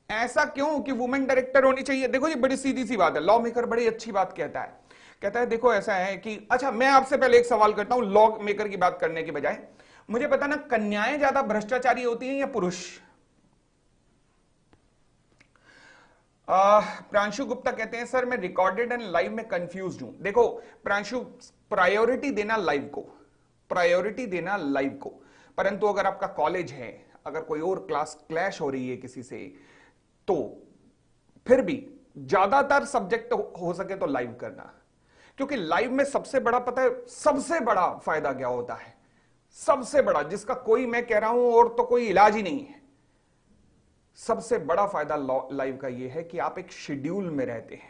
ऐसा क्यों कि वुमेन डायरेक्टर होनी चाहिए? देखो ये बड़ी सीधी सी बात है, लॉ मेकर बड़ी अच्छी बात कहता है। कहता है देखो ऐसा है कि, अच्छा मैं आपसे पहले एक सवाल करता हूं, लॉ मेकर की बात करने के बजाय मुझे पता ना, कन्याएं ज्यादा भ्रष्टाचारी होती हैं या पुरुष? प्रांशु गुप्ता कहते हैं सर मैं रिकॉर्डेड एंड लाइव में कंफ्यूज हूं। देखो प्रांशु, प्रायोरिटी देना लाइव को, प्रायोरिटी देना लाइव को, परंतु अगर आपका कॉलेज है, अगर कोई और क्लास क्लैश हो रही है किसी से, तो फिर भी ज्यादातर सब्जेक्ट हो सके तो लाइव करना, क्योंकि लाइव में सबसे बड़ा, पता है सबसे बड़ा फायदा क्या होता है? सबसे बड़ा, जिसका कोई, मैं कह रहा हूं और तो कोई इलाज ही नहीं है, सबसे बड़ा फायदा लाइव का यह है कि आप एक शेड्यूल में रहते हैं,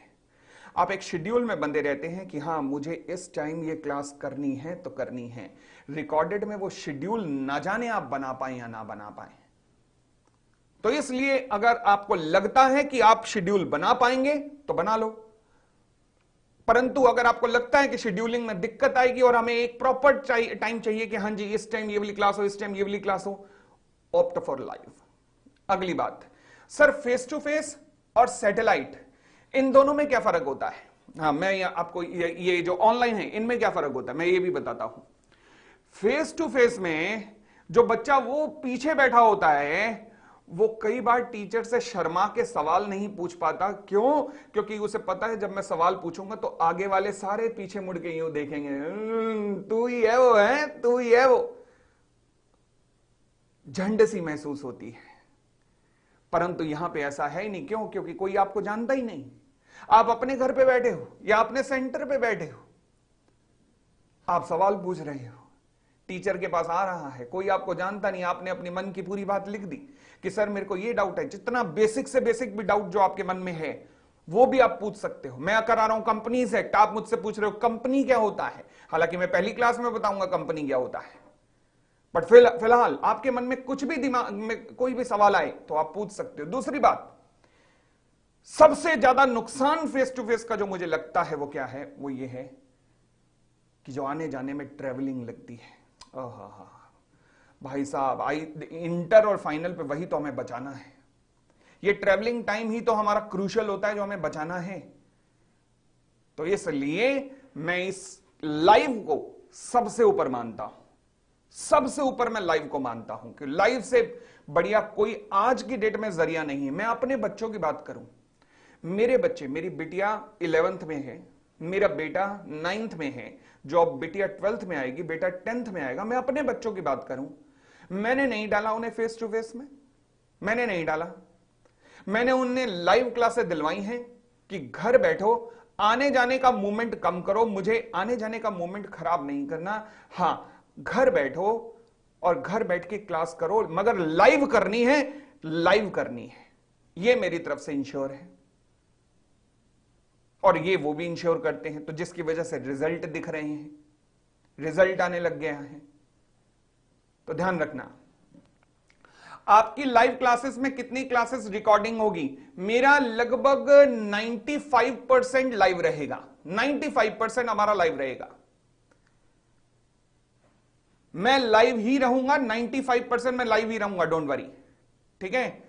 आप एक शेड्यूल में बंधे रहते हैं कि हां मुझे इस टाइम ये क्लास करनी है तो करनी है। रिकॉर्डेड में वो शेड्यूल ना जाने आप बना पाए या ना बना पाए। तो इसलिए अगर आपको लगता है कि आप शेड्यूल बना पाएंगे तो बना लो, परंतु अगर आपको लगता है कि शेड्यूलिंग में दिक्कत आएगी और हमें एक प्रॉपर टाइम चाहिए कि हां जी इस टाइम ये वाली क्लास हो, इस टाइम ये वाली क्लास हो, ऑप्ट फॉर लाइव। अगली बात, सर फेस टू फेस और सैटेलाइट, इन दोनों में क्या फर्क होता है? हाँ मैं आपको ये जो ऑनलाइन है इनमें क्या फर्क होता है मैं ये भी बताता हूं। फेस टू फेस में जो बच्चा वो पीछे बैठा होता है, वो कई बार टीचर से शर्मा के सवाल नहीं पूछ पाता। क्यों? क्योंकि उसे पता है जब मैं सवाल पूछूंगा तो आगे वाले सारे पीछे मुड़ के यूं देखेंगे, तू ही है वो, है तू ही है वो, झंड सी महसूस होती है। परंतु यहां पे ऐसा है ही नहीं। क्यों? क्योंकि कोई आपको जानता ही नहीं। आप अपने घर पे बैठे हो या अपने सेंटर पे बैठे हो, आप सवाल पूछ रहे हो, टीचर के पास आ रहा है, कोई आपको जानता नहीं, आपने अपने मन की पूरी बात लिख दी कि सर मेरे को ये डाउट है। जितना बेसिक से बेसिक भी डाउट जो आपके मन में है वो भी आप पूछ सकते हो। मैं करा रहा हूं कंपनीज एक्ट, आप मुझसे पूछ रहे हो कंपनी क्या होता है, हालांकि मैं पहली क्लास में बताऊंगा कंपनी क्या होता है, बट फिलहाल आपके मन में कुछ भी दिमाग में कोई भी सवाल आए तो आप पूछ सकते हो। दूसरी बात, सबसे ज्यादा नुकसान फेस टू फेस का जो मुझे लगता है वो क्या है, वो ये है कि जो आने जाने में ट्रेवलिंग लगती है। भाई साहब, इंटर और फाइनल पे वही तो हमें बचाना है। ये ट्रेवलिंग टाइम ही तो हमारा क्रूशियल होता है जो हमें बचाना है। तो इसलिए मैं इस लाइव को सबसे ऊपर मानता हूं, सबसे ऊपर मैं लाइव को मानता हूं कि लाइव से बढ़िया कोई आज की डेट में जरिया नहीं है। मैं अपने बच्चों की बात करूं, मेरे बच्चे, मेरी बिटिया 11th में है, मेरा बेटा 9th में है, जो अब बिटिया 12th में आएगी, बेटा 10th में आएगा। मैं अपने बच्चों की बात करूं, मैंने नहीं डाला उन्हें फेस टू फेस में, मैंने नहीं डाला। मैंने उन्हें लाइव क्लासेस दिलवाई हैं कि घर बैठो, आने जाने का मूवमेंट कम करो, मुझे आने जाने का मूवमेंट खराब नहीं करना। हां, घर बैठो और घर बैठ के क्लास करो, मगर लाइव करनी है, लाइव करनी है। ये मेरी तरफ से इंश्योर है और ये वो भी इंश्योर करते हैं, तो जिसकी वजह से रिजल्ट दिख रहे हैं, रिजल्ट आने लग गया है। तो ध्यान रखना, आपकी लाइव क्लासेस में कितनी क्लासेस रिकॉर्डिंग होगी? मेरा लगभग 95% लाइव रहेगा, 95% हमारा लाइव रहेगा। मैं लाइव ही रहूंगा, 95% मैं लाइव ही रहूंगा, डोंट वरी, ठीक है।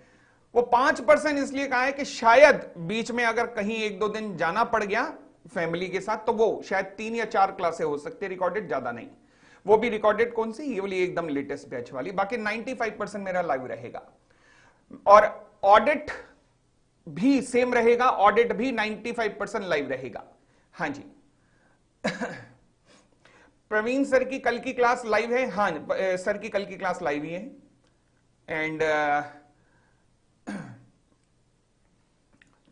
वो 5% इसलिए कहा है कि शायद बीच में अगर कहीं 1-2 दिन जाना पड़ गया फैमिली के साथ, तो वो शायद 3 या 4 क्लासें हो सकती है रिकॉर्डेड, ज्यादा नहीं। वो भी रिकॉर्डेड कौन सी, ये वाली एकदम लेटेस्ट बैच वाली। बाकी 95% मेरा लाइव रहेगा। और ऑडिट भी सेम रहेगा, ऑडिट भी 95% लाइव रहेगा। हाँ जी। प्रवीण सर की कल की क्लास लाइव है? हाँ सर की कल की क्लास लाइव ही है। एंड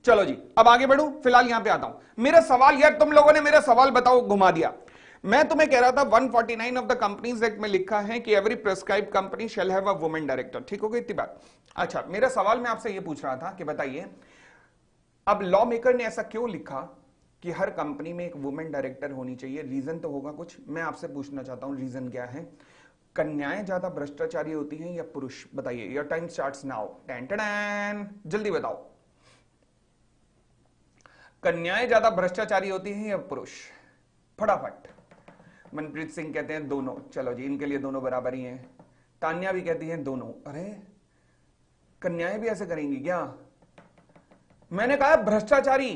चलो जी, अब आगे बढ़ूं, फिलहाल यहां पे आता हूं। मेरा सवाल, यार तुम लोगों ने मेरा सवाल बताओ घुमा दिया। मैं तुम्हें कह रहा था 149 ऑफ द कंपनीज एक्ट में लिखा है कि every prescribe company shall have a women director. ठीक हो गई इतनी बात? अच्छा, मेरा सवाल मैं आपसे यह पूछ रहा था कि बताइए, अब लॉ मेकर ने ऐसा क्यों लिखा कि हर कंपनी में एक वुमेन डायरेक्टर होनी चाहिए? रीजन तो होगा कुछ, मैं आपसे पूछना चाहता हूं रीजन क्या है। कन्याएं ज्यादा भ्रष्टाचारी होती हैं या पुरुष? बताइए, your time starts now. Ten ten, जल्दी बताओ। कन्याएं ज्यादा भ्रष्टाचारी होती हैं या पुरुष? फटाफट। मनप्रीत सिंह कहते हैं दोनों। चलो जी, इनके लिए दोनों बराबर ही हैं। तान्या भी कहती हैं दोनों। अरे कन्याएं भी ऐसे करेंगी क्या? मैंने कहा भ्रष्टाचारी।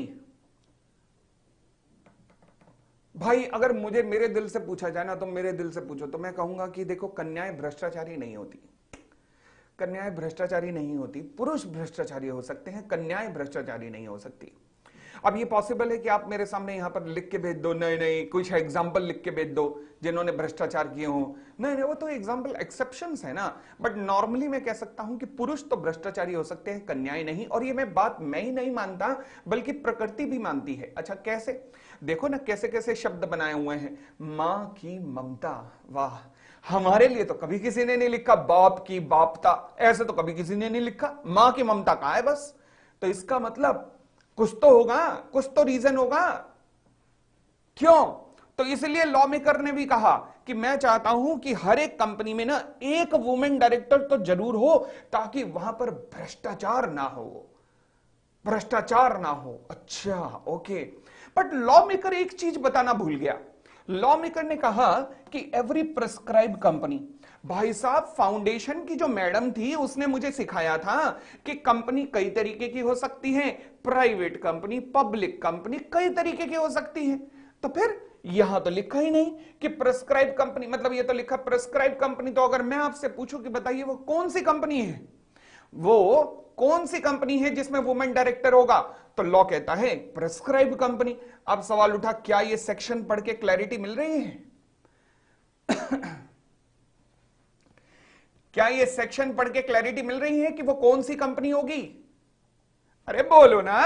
भाई अगर मुझे मेरे दिल से पूछा जाए ना, तो मेरे दिल से पूछो तो मैं कहूंगा कि देखो, कन्याएं भ्रष्टाचारी नहीं होती। कन्याएं भ्रष्टाचारी नहीं होती, पुरुष भ्रष्टाचारी हो सकते हैं, कन्याएं भ्रष्टाचारी नहीं हो सकती। अब ये पॉसिबल है कि आप मेरे सामने यहां पर लिख के भेज दो, नहीं नहीं कुछ एग्जाम्पल लिख के भेज दो जिन्होंने भ्रष्टाचार किए हो। नहीं नहीं, वो तो एग्जाम्पल एक्सेप्शंस है ना। बट नॉर्मली मैं कह सकता हूं कि पुरुष तो भ्रष्टाचारी हो सकते हैं, कन्याएं नहीं। और ये मैं ही नहीं मानता, बल्कि प्रकृति भी मानती है। अच्छा कैसे? देखो ना कैसे कैसे शब्द बनाए हुए हैं। मां की ममता, वाह। हमारे लिए तो कभी किसी ने नहीं लिखा बाप की बापता, ऐसे तो कभी किसी ने नहीं लिखा। मां की ममता कहां है बस? तो इसका मतलब कुछ तो होगा, कुछ तो रीजन होगा। क्यों? तो इसलिए लॉ मेकर ने भी कहा कि मैं चाहता हूं कि हर एक कंपनी में ना एक वुमेन डायरेक्टर तो जरूर हो, ताकि वहां पर भ्रष्टाचार ना हो, भ्रष्टाचार ना हो। अच्छा ओके। बट लॉ मेकर एक चीज बताना भूल गया। लॉ मेकर ने कहा कि एवरी प्रेस्क्राइब कंपनी। भाई साहब, फाउंडेशन की जो मैडम थी उसने मुझे सिखाया था कि कंपनी कई तरीके की हो सकती है, प्राइवेट कंपनी, पब्लिक कंपनी, कई तरीके की हो सकती है। तो फिर यहां तो लिखा ही नहीं कि प्रेस्क्राइब कंपनी, मतलब ये तो लिखा प्रेस्क्राइब कंपनी। तो अगर मैं आपसे पूछूं कि बताइए वो कौन सी कंपनी है, वो कौन सी कंपनी है जिसमें वुमेन डायरेक्टर होगा, तो लॉ कहता है प्रेस्क्राइब कंपनी। अब सवाल उठा, क्या ये सेक्शन पढ़ के क्लैरिटी मिल रही है? क्या ये सेक्शन पढ़ के क्लैरिटी मिल रही है कि वो कौन सी कंपनी होगी? अरे बोलो ना,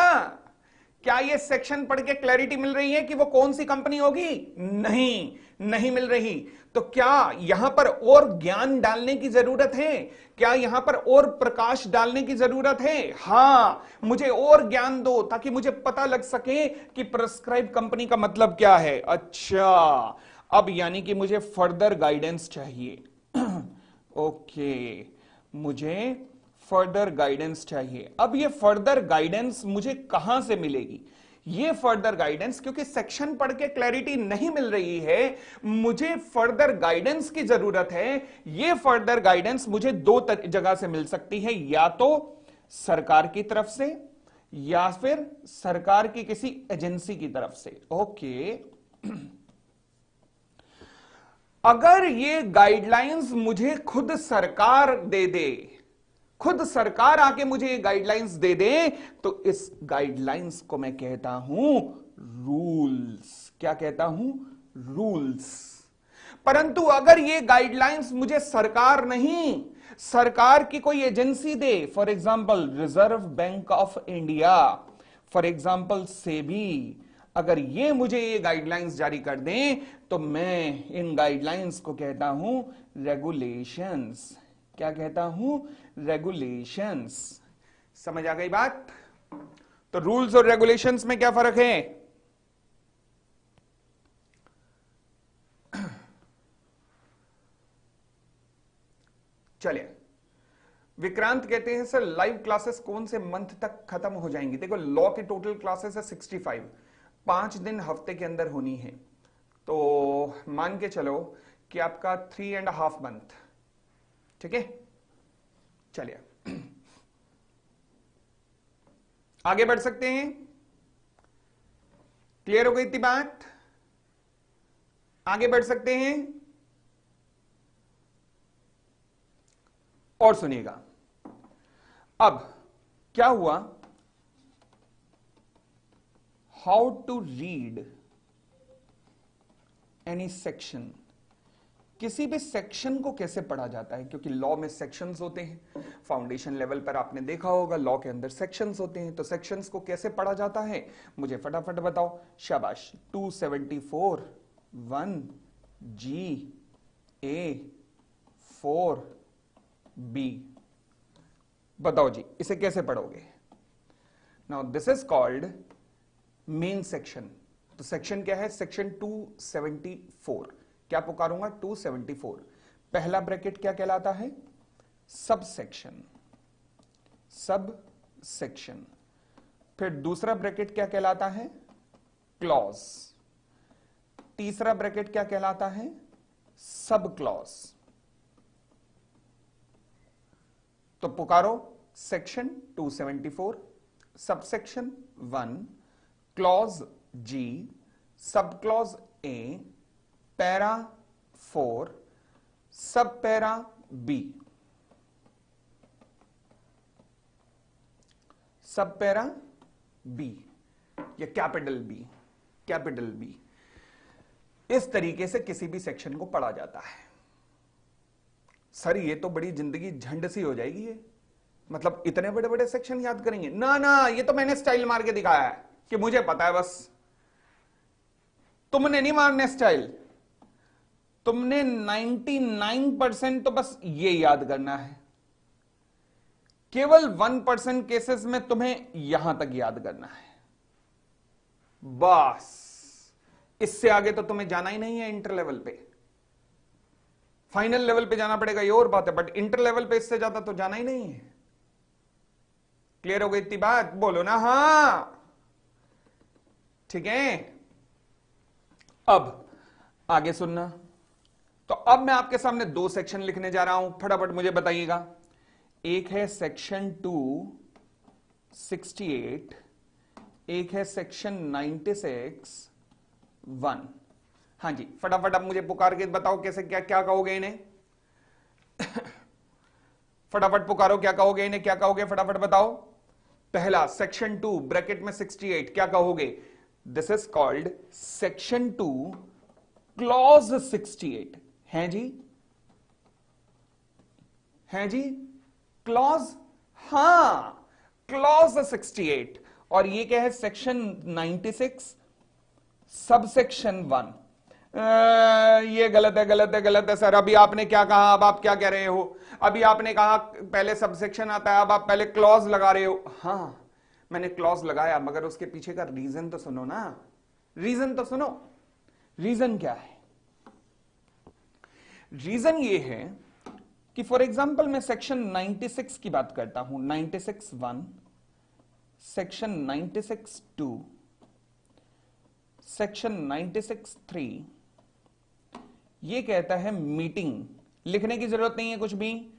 क्या ये सेक्शन पढ़ के क्लैरिटी मिल रही है कि वो कौन सी कंपनी होगी? नहीं, नहीं मिल रही। तो क्या यहां पर और ज्ञान डालने की जरूरत है? क्या यहां पर और प्रकाश डालने की जरूरत है? हां, मुझे और ज्ञान दो ताकि मुझे पता लग सके कि प्रेस्क्राइब कंपनी का मतलब क्या है। अच्छा, अब यानी कि मुझे फर्दर गाइडेंस चाहिए। ओके, मुझे फर्दर गाइडेंस चाहिए। अब ये फर्दर गाइडेंस मुझे कहां से मिलेगी? ये फर्दर गाइडेंस, क्योंकि सेक्शन पढ़ के क्लैरिटी नहीं मिल रही है, मुझे फर्दर गाइडेंस की जरूरत है। ये फर्दर गाइडेंस मुझे दो जगह से मिल सकती है, या तो सरकार की तरफ से या फिर सरकार की किसी एजेंसी की तरफ से। ओके, अगर ये गाइडलाइंस मुझे खुद सरकार दे दे, खुद सरकार आके मुझे ये गाइडलाइंस दे दे, तो इस गाइडलाइंस को मैं कहता हूं रूल्स। क्या कहता हूं? रूल्स। परंतु अगर ये गाइडलाइंस मुझे सरकार नहीं, सरकार की कोई agency they, for example reserve bank of India, for example SEBI, अगर ये मुझे ये गाइडलाइंस जारी कर दें, तो मैं इन गाइडलाइंस को कहता हूं रेगुलेशंस। क्या कहता हूं? रेगुलेशंस। समझ आ गई बात? तो रूल्स और रेगुलेशंस में क्या फर्क है? चलिए, विक्रांत कहते हैं सर लाइव क्लासेस कौन से मंथ तक खत्म हो जाएंगी? देखो, लॉ की टोटल क्लासेस है 65, 5 दिन हफ्ते के अंदर होनी है। तो मान के चलो कि आपका 3.5 मंथ। ठीक है, चलिए। आगे बढ़ सकते हैं? क्लियर हो गई थी बात? आगे बढ़ सकते हैं? और सुनिएगा, अब क्या हुआ, how to read any section, किसी भी सेक्शन को कैसे पढ़ा जाता है, क्योंकि लॉ में सेक्शंस होते हैं, फाउंडेशन लेवल पर आपने देखा होगा लॉ के अंदर सेक्शंस होते हैं, तो सेक्शंस को कैसे पढ़ा जाता है मुझे फटाफट बताओ। शाबाश, 274 1 जी ए 4 बी, बताओ जी इसे कैसे पढ़ोगे? Now this is called main section. तो सेक्शन क्या है? सेक्शन 274, क्या पुकारूंगा? 274। पहला ब्रैकेट क्या कहलाता है? Sub section, sub section. फिर दूसरा ब्रैकेट क्या कहलाता है? क्लॉज। तीसरा ब्रैकेट क्या कहलाता है? Sub clause. तो पुकारो, section 274, sub section 1, clause ji, sub clause A, para 4, सब पैरा बी, सब पैरा बी या कैपिटल बी, कैपिटल बी। इस तरीके से किसी भी सेक्शन को पढ़ा जाता है। सर ये तो बड़ी जिंदगी झंड सी हो जाएगी, ये मतलब इतने बड़े बड़े सेक्शन याद करेंगे? ना ना, ये तो मैंने स्टाइल मार के दिखाया है कि मुझे पता है, बस तुमने नहीं मारने स्टाइल, तुमने 99% तो बस ये याद करना है, केवल 1% केसेस में तुम्हें यहां तक याद करना है, बस। इससे आगे तो तुम्हें जाना ही नहीं है इंटर लेवल पे। फाइनल लेवल पे जाना पड़ेगा ये और बात है, बट इंटर लेवल पे इससे ज्यादा तो जाना ही नहीं है। क्लियर हो गई इतनी बात? बोलो ना हां, ठीक है। अब आगे सुनना। तो अब मैं आपके सामने दो सेक्शन लिखने जा रहा हूं, फटाफट मुझे बताइएगा। एक है सेक्शन 268, एक है सेक्शन 96 1। हाँ जी, फटाफट अब मुझे पुकार के बताओ कैसे, क्या क्या कहोगे इन्हें? फटाफट पुकारो, क्या कहोगे इन्हें, क्या कहोगे, फटाफट बताओ। पहला सेक्शन 2 ब्रैकेट में 68, क्या कहोगे? This is called section 2 clause 68। हैं जी, हैं जी, क्लॉज, हां क्लॉज 68। और ये क्या है? Section 96 sub section 1। ये गलत है, गलत है, गलत है सर। अभी आपने क्या कहा, अब आप क्या कह रहे हो? अभी आपने कहा पहले सब सेक्शन आता है, अब आप पहले क्लॉज लगा रहे हो। हाँ मैंने क्लॉज लगाया, मगर उसके पीछे का रीजन तो सुनो ना, रीजन तो सुनो। रीजन क्या है? रीजन ये है कि फॉर एग्जाम्पल मैं सेक्शन 96 की बात करता हूं, 96 1, सेक्शन 96 2, सेक्शन 96 3। ये कहता है मीटिंग, लिखने की जरूरत नहीं है कुछ भी।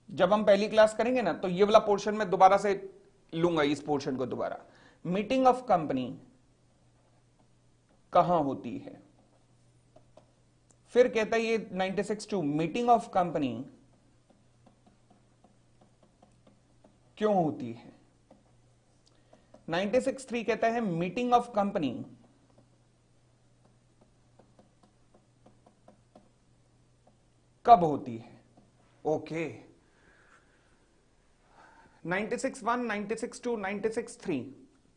जब हम पहली क्लास करेंगे ना तो ये वाला पोर्शन में दोबारा से लूंगा, इस पोर्शन को दोबारा। मीटिंग ऑफ कंपनी कहां होती है? फिर कहता है ये 96 2, मीटिंग ऑफ कंपनी क्यों होती है? 96 3 कहता है मीटिंग ऑफ कंपनी कब होती है? ओके, 96 1, 96 2, 96 3,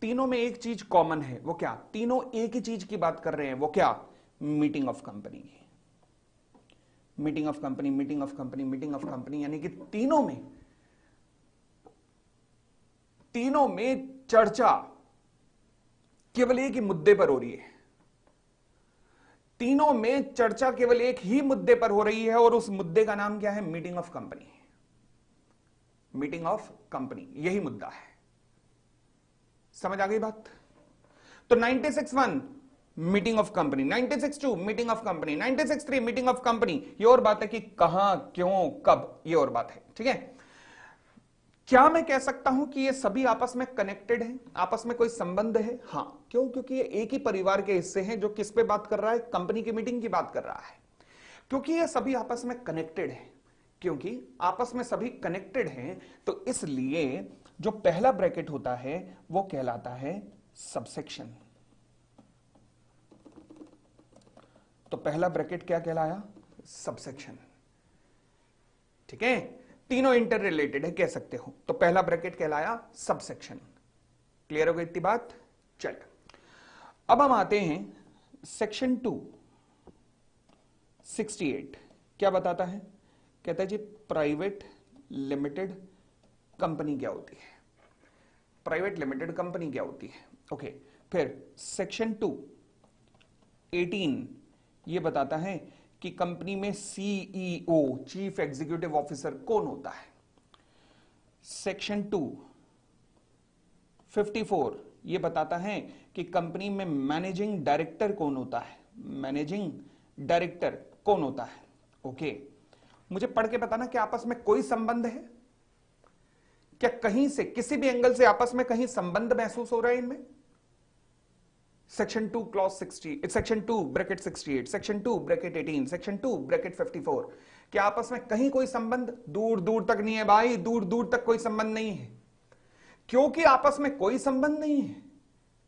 तीनों में एक चीज कॉमन है। वो क्या? तीनों एक ही चीज की बात कर रहे हैं। वो क्या? Meeting of company. Meeting of company, meeting of company, meeting of company, यानी कि तीनों में चर्चा केवल एक ही मुद्दे पर हो रही है। तीनों में चर्चा केवल एक ही मुद्दे पर हो रही है, और उस मुद्दे का नाम क्या है? Meeting of company. Meeting of company, यही मुद्दा है। समझ आ गई बात? तो 96 1 meeting of company, 96 2 meeting of company, 96 3 meeting of company. ये और बात है कि कहां, क्यों, कब, ये और बात है। ठीक है, क्या मैं कह सकता हूं कि ये सभी आपस में कनेक्टेड हैं, आपस में कोई संबंध है? हां। क्यों? क्योंकि ये एक ही परिवार के हिस्से हैं। जो किस पे बात कर रहा है? कंपनी की मीटिंग की बात कर रहा है। क्योंकि ये सभी आपस में कनेक्टेड हैं, क्योंकि आपस में सभी कनेक्टेड हैं, तो इसलिए जो पहला ब्रैकेट होता है वो कहलाता है सबसेक्शन। तो पहला ब्रैकेट क्या कहलाया? सबसेक्शन। ठीक है, तीनों इंटर रिलेटेड है कह सकते हो, तो पहला ब्रैकेट कहलाया सबसेक्शन। क्लियर हो गई इतनी बात? चलिए अब हम आते हैं सेक्शन 268। क्या बताता है? कहता है जी प्राइवेट लिमिटेड कंपनी क्या होती है। प्राइवेट लिमिटेड कंपनी क्या होती है? ओके। फिर सेक्शन 218 ये बताता है कि कंपनी में सीईओ चीफ एग्जीक्यूटिव ऑफिसर कौन होता है। सेक्शन 254 ये बताता है कि कंपनी में मैनेजिंग डायरेक्टर कौन होता है। मैनेजिंग डायरेक्टर कौन होता है? ओके। मुझे पढ़ के बताना कि आपस में कोई संबंध है क्या? कहीं से किसी भी एंगल से आपस में कहीं संबंध महसूस हो रहा है इनमें? Section 2 clause 60, section 2 bracket 68, section 2 bracket 18, section 2 bracket 54, क्या आपस में कहीं कोई संबंध? दूर दूर तक नहीं है भाई, दूर दूर तक कोई संबंध नहीं है। क्योंकि आपस में कोई संबंध नहीं है,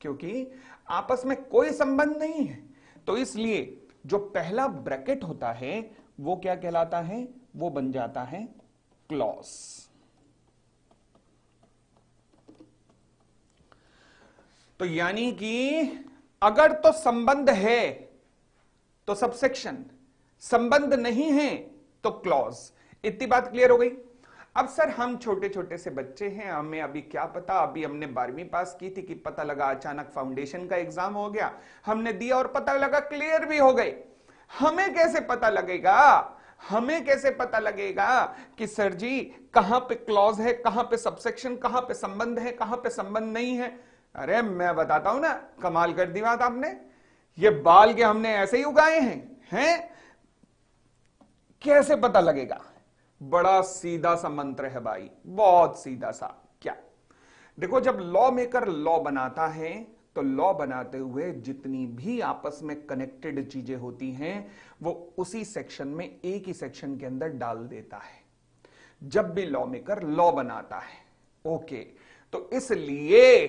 क्योंकि आपस में कोई संबंध नहीं है, तो इसलिए जो पहला ब्रैकेट होता है वो क्या कहलाता है? वो बन जाता है क्लॉज। तो यानी कि अगर तो संबंध है तो सबसेक्शन, संबंध नहीं है तो क्लॉज। इतनी बात क्लियर हो गई? अब सर हम छोटे छोटे से बच्चे हैं, हमें अभी क्या पता, अभी हमने 12वीं पास की थी कि पता लगा अचानक फाउंडेशन का एग्जाम हो गया, हमने दिया और पता लगा क्लियर भी हो गए। हमें कैसे पता लगेगा? हमें कैसे पता लगेगा कि सर जी कहां पे क्लॉज है, कहां पे सबसेक्शन, कहां पे संबंध है, कहां पे संबंध नहीं है? अरे मैं बताता हूं ना, कमाल कर दी बात आपने। ये बाल के हमने ऐसे ही उगाए हैं? कैसे पता लगेगा? बड़ा सीधा सा मंत्र है भाई, बहुत सीधा सा। क्या? देखो, जब लॉ मेकर लॉ बनाता है तो लॉ बनाते हुए जितनी भी आपस में कनेक्टेड चीजें होती हैं वो उसी सेक्शन में, एक ही सेक्शन के अंदर डाल देता है जब भी लॉ मेकर लॉ बनाता है। ओके, तो इसलिए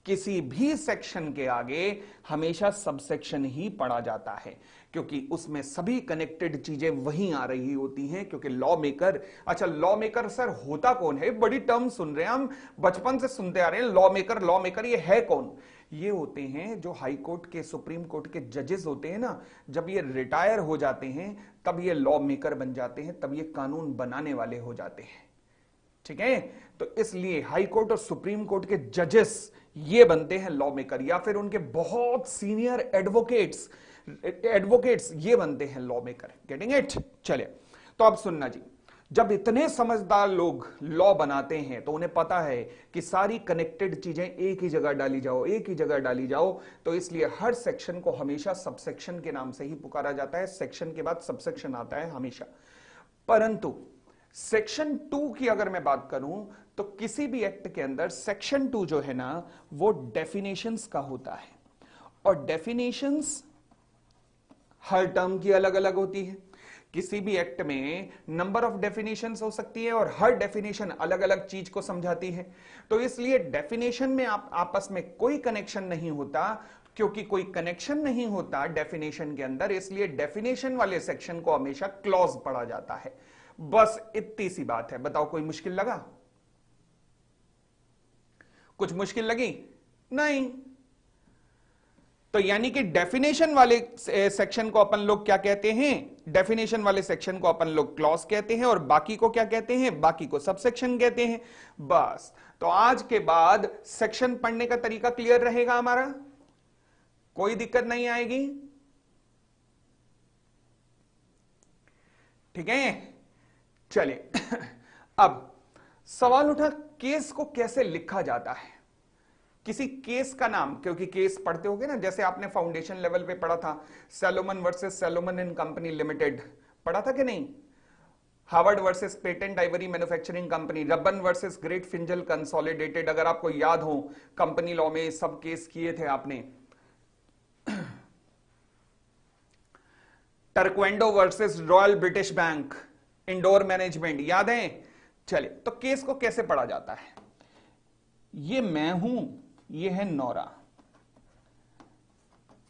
किसी भी सेक्शन के आगे हमेशा सबसेक्शन ही पढ़ा जाता है, क्योंकि उसमें सभी कनेक्टेड चीजें वहीं आ रही होती हैं। क्योंकि लॉ मेकर, अच्छा लॉ मेकर सर होता कौन है? बड़ी टर्म सुन रहे हैं हम, बचपन से सुनते आ रहे हैं लॉ मेकर लॉ मेकर, ये है कौन? ये होते हैं जो हाई कोर्ट के, सुप्रीम कोर्ट के जजेस होते हैं ना, जब ये रिटायर हो जाते हैं तब ये लॉ मेकर बन जाते हैं, तब ये कानून बनाने वाले हो जाते हैं। ठीक है, तो इसलिए हाई कोर्ट और सुप्रीम कोर्ट के जजेस ये बनते हैं लॉ मेकर, या फिर उनके बहुत सीनियर एडवोकेट्स ये बनते हैं लॉ मेकर। Getting it? चलिए, तो अब सुनना जी, जब इतने समझदार लोग लॉ बनाते हैं तो उन्हें पता है कि सारी कनेक्टेड चीजें एक ही जगह डाली जाओ, एक ही जगह डाली जाओ, तो इसलिए हर सेक्शन को हमेशा सबसेक्शन के नाम से ही पुकारा जाता है। सेक्शन के बाद सबसेक्शन आता है हमेशा। परंतु सेक्शन 2 की अगर मैं बात करूं तो किसी भी एक्ट के अंदर सेक्शन 2 जो है ना वो डेफिनेशंस का होता है, और डेफिनेशंस हर टर्म की अलग अलग होती है। किसी भी एक्ट में नंबर ऑफ डेफिनेशंस हो सकती है और हर डेफिनेशन अलग अलग चीज को समझाती है। तो इसलिए डेफिनेशन में आपस में कोई कनेक्शन नहीं होता। क्योंकि कोई कनेक्शन नहीं होता डेफिनेशन के अंदर, इसलिए डेफिनेशन वाले सेक्शन को हमेशा क्लॉज पढ़ा जाता है। बस इतनी सी बात है। बताओ, कोई मुश्किल लगा? कुछ मुश्किल लगी? नहीं। तो यानी कि डेफिनेशन वाले सेक्शन को अपन लोग क्या कहते हैं? डेफिनेशन वाले सेक्शन को अपन लोग क्लॉज कहते हैं, और बाकी को क्या कहते हैं? बाकी को सबसेक्शन कहते हैं। बस, तो आज के बाद सेक्शन पढ़ने का तरीका क्लियर रहेगा हमारा, कोई दिक्कत नहीं आएगी। ठीक है, चलिए अब सवाल उठा, केस को कैसे लिखा जाता है? किसी केस का नाम, क्योंकि केस पढ़ते होगे ना, जैसे आपने फाउंडेशन लेवल पे पढ़ा था Salomon versus Salomon and company limited, पढ़ा था कि नहीं? Harvard versus patent ivory manufacturing company, Ruben versus Great Fingall Consolidated, अगर आपको याद हो कंपनी लॉ में सब केस किए थे आपने। Turquand versus Royal British Bank, indoor management, याद है? चले, तो केस को कैसे पढ़ा जाता है? ये मैं हूं, ये है नौरा।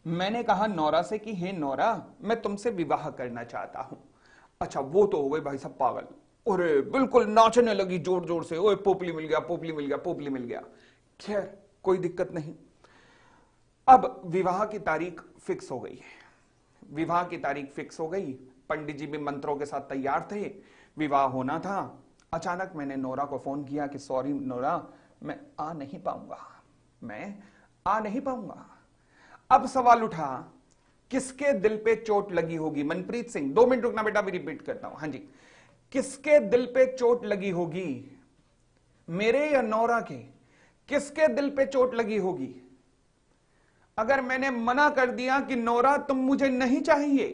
मैंने कहा नौरा से कि हे नौरा, मैं तुमसे विवाह करना चाहता हूं। अच्छा, वो तो हो गए भाई सब पागल, अरे बिल्कुल नाचने लगी जोर जोर से, ओए पोपली मिल गया, पोपली मिल गया, पोपली मिल गया। खैर कोई दिक्कत नहीं। अब विवाह की तारीख फिक्स हो गई है, विवाह की तारीख फिक्स हो गई, पंडित जी भी मंत्रों के साथ तैयार थे, विवाह होना था। अचानक मैंने नोरा को फोन किया कि सॉरी नोरा, मैं आ नहीं पाऊंगा, मैं आ नहीं पाऊंगा। अब सवाल उठा, किसके दिल पे चोट लगी होगी? मनप्रीत सिंह, 2 मिनट रुकना बेटा, भी रिपीट करता हूं। हाँ जी, किसके दिल पे चोट लगी होगी? मेरे या नोरा के? किसके दिल पे चोट लगी होगी? अगर मैंने मना कर दिया कि नोरा तुम मुझे नहीं चाहिए,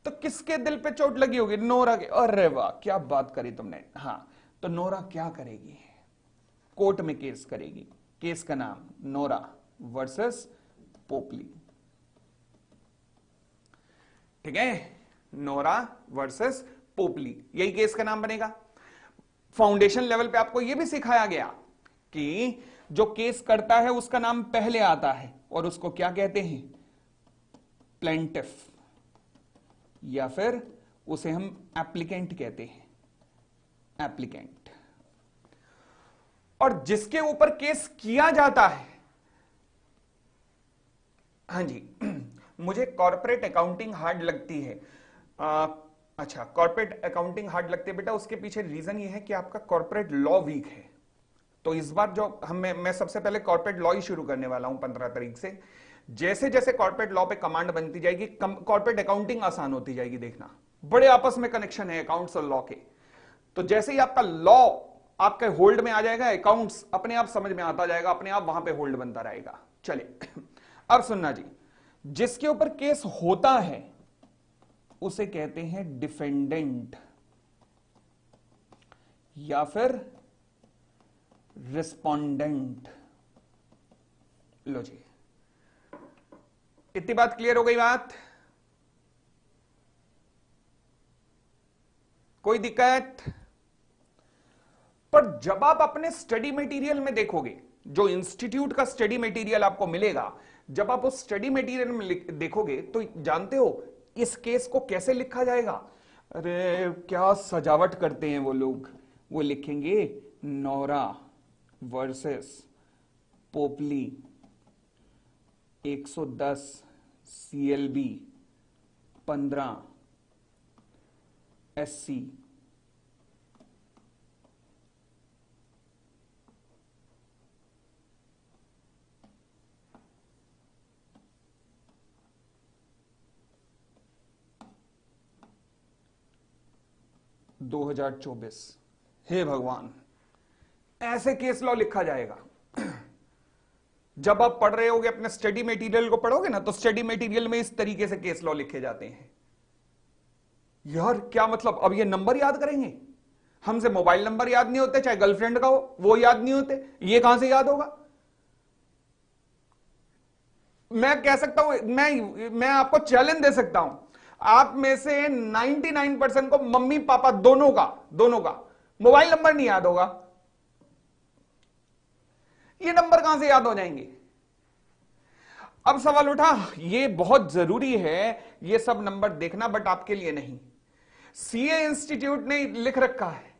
तो किसके दिल पे चोट लगी होगी? नोरा के। अरे वाह, क्या बात करी तुमने। हाँ, तो नोरा क्या करेगी? कोर्ट में केस करेगी। केस का नाम नोरा वर्सेस पोपली। ठीक है, नोरा वर्सेस पोपली, यही केस का नाम बनेगा। फाउंडेशन लेवल पे आपको यह भी सिखाया गया कि जो केस करता है उसका नाम पहले आता है और उसको क्या कहते हैं? प्लेंटिफ, या फिर उसे हम एप्लीकेंट कहते हैं, एप्लीकेंट। और जिसके ऊपर केस किया जाता है, हाँ जी, मुझे कॉर्पोरेट अकाउंटिंग हार्ड लगती है। अच्छा, कॉर्पोरेट अकाउंटिंग हार्ड लगती है बेटा, उसके पीछे रीजन ये है कि आपका कॉर्पोरेट लॉ वीक है। तो इस बार जो मैं सबसे पहले कॉर्पोरेट लॉ ही शुरू करने वाला हूं 15 तारीख से। जैसे जैसे कॉर्पोरेट लॉ पे कमांड बनती जाएगी, कॉर्पोरेट अकाउंटिंग आसान होती जाएगी। देखना, बड़े आपस में कनेक्शन है अकाउंट्स और लॉ के। तो जैसे ही आपका लॉ आपके होल्ड में आ जाएगा, अकाउंट्स अपने आप समझ में आता जाएगा, अपने आप वहां पे होल्ड बनता रहेगा। चले, अब सुनना जी, जिसके ऊपर केस होता है उसे कहते हैं डिफेंडेंट या फिर रिस्पोंडेंट। लो जी, इतनी बात क्लियर हो गई? बात कोई दिक्कत? पर जब आप अपने स्टडी मटेरियल में देखोगे, जो इंस्टीट्यूट का स्टडी मटेरियल आपको मिलेगा, जब आप उस स्टडी मटेरियल में देखोगे तो जानते हो इस केस को कैसे लिखा जाएगा? अरे क्या सजावट करते हैं वो लोग, वो लिखेंगे Nora versus Popli 110 CLB 15 SC। (2024) हे भगवान, ऐसे केस लॉ लिखा जाएगा। जब आप पढ़ रहे होगे, अपने स्टडी मटेरियल को पढ़ोगे ना, तो स्टडी मटेरियल में इस तरीके से केस लॉ लिखे जाते हैं। यार क्या मतलब, अब ये नंबर याद करेंगे? हमसे मोबाइल नंबर याद नहीं होते, चाहे गर्लफ्रेंड का हो वो याद नहीं होते, ये कहां से याद होगा? मैं कह सकता हूं, मैं आपको चैलेंज दे सकता हूं, आप में से 99% को मम्मी पापा दोनों का मोबाइल नंबर नहीं याद होगा। ये नंबर कहां से याद हो जाएंगे? अब सवाल उठा, ये बहुत जरूरी है ये सब नंबर देखना, बट आपके लिए नहीं। सीए इंस्टीट्यूट ने लिख रखा है,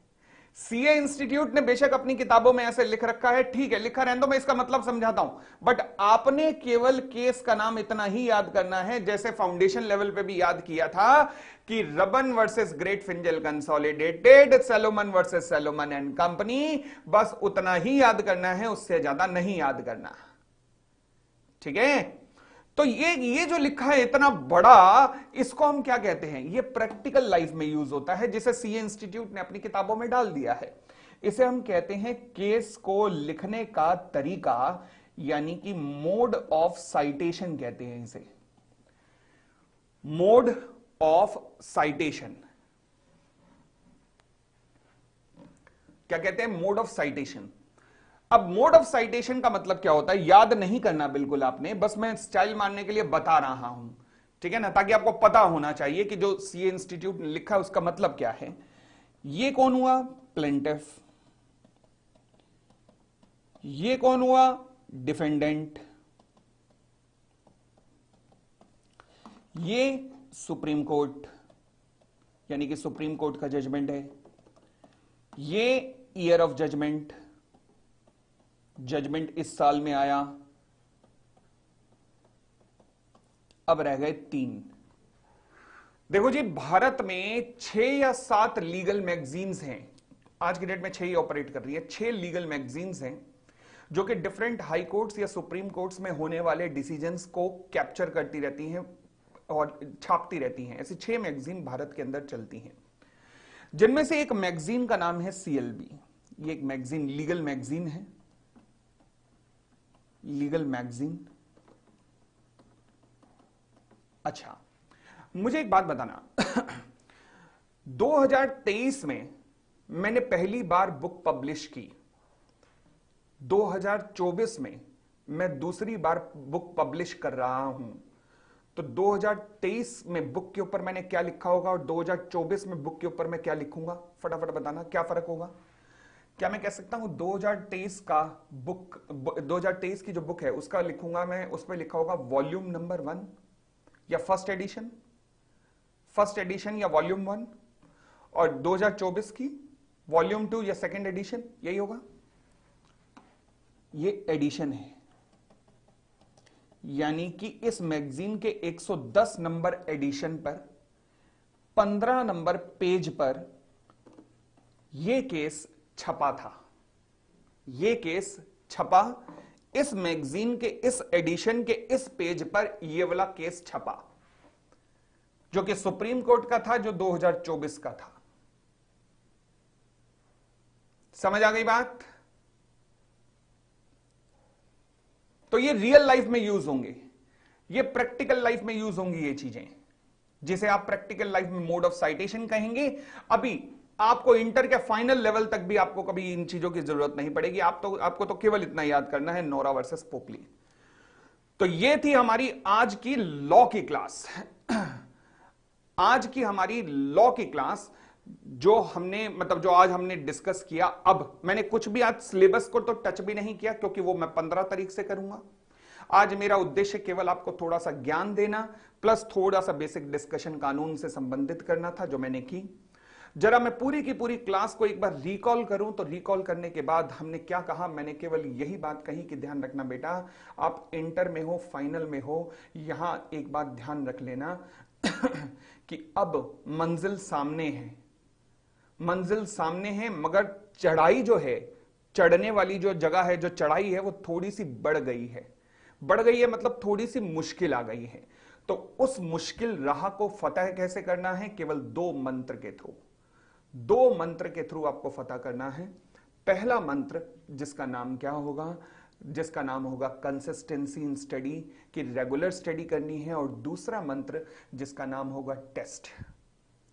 सीए इंस्टीट्यूट ने बेशक अपनी किताबों में ऐसे लिख रखा है, ठीक है, लिखा रहने दो, मैं इसका मतलब समझाता हूं। बट आपने केवल केस का नाम इतना ही याद करना है, जैसे फाउंडेशन लेवल पे भी याद किया था कि Ruben versus Great Fingall Consolidated, Salomon versus Salomon and company, बस उतना ही याद करना है, उससे ज्यादा नहीं याद करना। ठीक है, तो ये जो लिखा है इतना बड़ा, इसको हम क्या कहते हैं? ये प्रैक्टिकल लाइफ में यूज होता है, जिसे सीए इंस्टीट्यूट ने अपनी किताबों में डाल दिया है। इसे हम कहते हैं केस को लिखने का तरीका, यानी कि मोड ऑफ साइटेशन कहते हैं इसे, मोड ऑफ साइटेशन। क्या कहते हैं, मोड ऑफ साइटेशन। अब मोड ऑफ साइटेशन का मतलब क्या होता है, याद नहीं करना बिल्कुल आपने, बस मैं स्टाइल मारने के लिए बता रहा हूं, ठीक है ना, ताकि आपको पता होना चाहिए कि जो सीए इंस्टीट्यूट ने लिखा है उसका मतलब क्या है। ये कौन हुआ, प्लेंटिफ। ये कौन हुआ, डिफेंडेंट। ये सुप्रीम कोर्ट, यानी कि सुप्रीम कोर्ट का जजमेंट है। ये ईयर ऑफ जजमेंट, जजमेंट इस साल में आया। अब रह गए 3। देखो जी, भारत में 6 या 7 लीगल मैगजीन्स हैं, आज की डेट में 6 ही ऑपरेट कर रही है। 6 लीगल मैगजीन्स हैं जो कि डिफरेंट हाई कोर्ट्स या सुप्रीम कोर्ट्स में होने वाले डिसीजंस को कैप्चर करती रहती हैं और छापती रहती हैं। ऐसी 6 मैगजीन भारत के अंदर चलती हैं, जिनमें से एक मैगजीन का नाम है सीएलबी। ये एक मैगजीन, लीगल मैगजीन है, लीगल मैगजीन। अच्छा, मुझे एक बात बताना 2023 में मैंने पहली बार बुक पब्लिश की, 2024 में मैं दूसरी बार बुक पब्लिश कर रहा हूं। तो 2023 में बुक के ऊपर मैंने क्या लिखा होगा और 2024 में बुक के ऊपर मैं क्या लिखूंगा, फटाफट बताना क्या फर्क होगा। क्या मैं कह सकता हूं 2023 का बुक, 2023 की जो बुक है उसका लिखूंगा मैं, उस पर लिखा होगा वॉल्यूम नंबर 1 या फर्स्ट एडिशन या वॉल्यूम 1, और 2024 की वॉल्यूम 2 या सेकंड एडिशन, यही होगा। ये एडिशन है, यानी कि इस मैगजीन के 110 नंबर एडिशन पर 15 नंबर पेज पर यह केस छपा था। यह केस छपा, इस मैगजीन के इस एडिशन के इस पेज पर यह वाला केस छपा, जो कि सुप्रीम कोर्ट का था, जो 2024 का था। समझ आ गई बात। तो ये रियल लाइफ में यूज होंगे, ये प्रैक्टिकल लाइफ में यूज होंगी ये चीजें, जिसे आप प्रैक्टिकल लाइफ में मोड ऑफ साइटेशन कहेंगे। अभी आपको इंटर के फाइनल लेवल तक भी आपको कभी इन चीजों की जरूरत नहीं पड़ेगी। आपको तो केवल इतना याद करना है, नोरा वर्सेस पोपली। तो ये थी हमारी आज की लॉ की क्लास। आज की हमारी लॉ की क्लास जो हमने, मतलब जो आज हमने डिस्कस किया। अब मैंने कुछ भी आज सिलेबस को तो टच भी नहीं किया, क्योंकि वो मैं 15 तारीख से करूंगा। आज मेरा उद्देश्य केवल आपको थोड़ा सा ज्ञान देना प्लस थोड़ा सा बेसिक डिस्कशन कानून से संबंधित करना था, जो मैंने की। जरा मैं पूरी की पूरी क्लास को एक बार रिकॉल करूं, तो रिकॉल करने के बाद हमने क्या कहा, मैंने केवल यही बात कही कि ध्यान रखना बेटा, आप इंटर में हो, फाइनल में हो, यहां एक बात ध्यान रख लेना कि अब मंजिल सामने है, मंजिल सामने है, मगर चढ़ाई जो है, चढ़ने वाली जो जगह है, जो चढ़ाई है, वो थोड़ी सी बढ़ गई है। बढ़ गई है मतलब थोड़ी सी मुश्किल आ गई है। तो उस मुश्किल राह को फतह कैसे करना है, केवल 2 मंत्र के थ्रू, 2 मंत्र के थ्रू आपको फतह करना है। पहला मंत्र जिसका नाम क्या होगा, जिसका नाम होगा कंसिस्टेंसी इन स्टडी, कि रेगुलर स्टडी करनी है। और दूसरा मंत्र जिसका नाम होगा टेस्ट।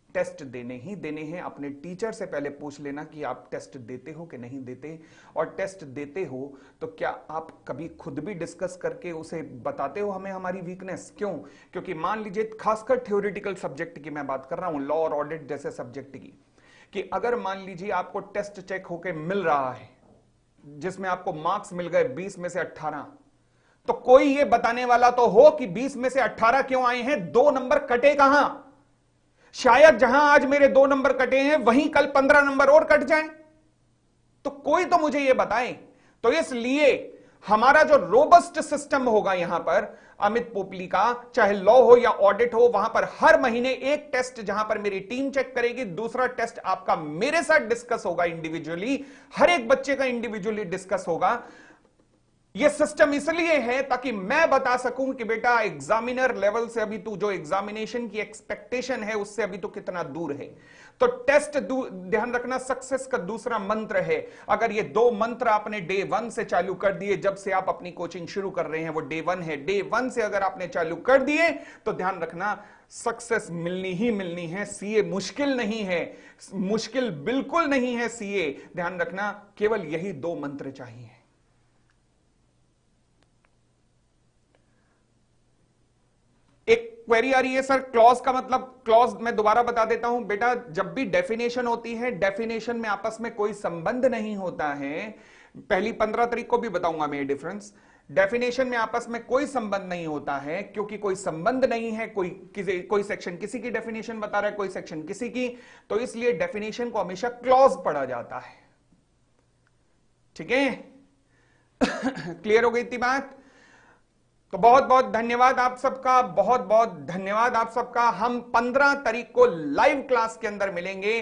टेस्ट देने ही देने हैं। अपने टीचर से पहले पूछ लेना कि आप टेस्ट देते हो कि नहीं देते, और टेस्ट देते हो तो क्या आप कभी खुद भी डिस्कस करके उसे बताते हो हमें हमारी वीकनेस। क्यों? क्योंकि मान लीजिए, खासकर थ्योरेटिकल सब्जेक्ट की मैं बात कर रहा हूं, लॉ और ऑडिट जैसे सब्जेक्ट की, कि अगर मान लीजिए आपको टेस्ट चेक होके मिल रहा है जिसमें आपको मार्क्स मिल गए 20 में से 18, तो कोई ये बताने वाला तो हो कि 20 में से 18 क्यों आए हैं, 2 नंबर कटे कहां। शायद जहां आज मेरे 2 नंबर कटे हैं वहीं कल 15 नंबर और कट जाएं, तो कोई तो मुझे यह बताए। तो इसलिए हमारा जो रोबस्ट सिस्टम होगा यहां पर अमित पोपली का, चाहे लॉ हो या ऑडिट हो, वहां पर हर महीने एक टेस्ट जहां पर मेरी टीम चेक करेगी, दूसरा टेस्ट आपका मेरे साथ डिस्कस होगा इंडिविजुअली, हर एक बच्चे का इंडिविजुअली डिस्कस होगा। ये सिस्टम इसलिए है ताकि मैं बता सकूं कि बेटा एग्जामिनर लेवल से अभी तू जो एग्जामिनेशन की एक्सपेक्टेशन है उससे अभी तो कितना दूर है। तो टेस्ट ध्यान रखना सक्सेस का दूसरा मंत्र है। अगर ये दो मंत्र आपने डे 1 से चालू कर दिए, जब से आप अपनी कोचिंग शुरू कर रहे हैं वो डे 1 है, डे 1 से अगर आपने चालू कर दिए तो ध्यान रखना सक्सेस मिलनी ही मिलनी है। सीए मुश्किल नहीं है, मुश्किल बिल्कुल नहीं है सीए। ध्यान रखना केवल यही दो मंत्र चाहिए। एक क्वेरी आ रही है सर क्लॉज का मतलब, क्लॉज मैं दोबारा बता देता हूं बेटा, जब भी डेफिनेशन होती है डेफिनेशन में आपस में कोई संबंध नहीं होता है। पहली 15 तारीख को भी बताऊंगा मैं ये डिफरेंस। डेफिनेशन में आपस में कोई संबंध नहीं होता है, क्योंकि कोई संबंध नहीं है। कोई सेक्शन किसी की डेफिनेशन बता रहा है, कोई सेक्शन किसी की, तो इसलिए डेफिनेशन को हमेशा क्लॉज पढ़ा जाता है। ठीक है? क्लियर हो गई इतनी बात? तो बहुत बहुत धन्यवाद आप सबका, बहुत बहुत धन्यवाद आप सबका। हम 15 तारीख को लाइव क्लास के अंदर मिलेंगे।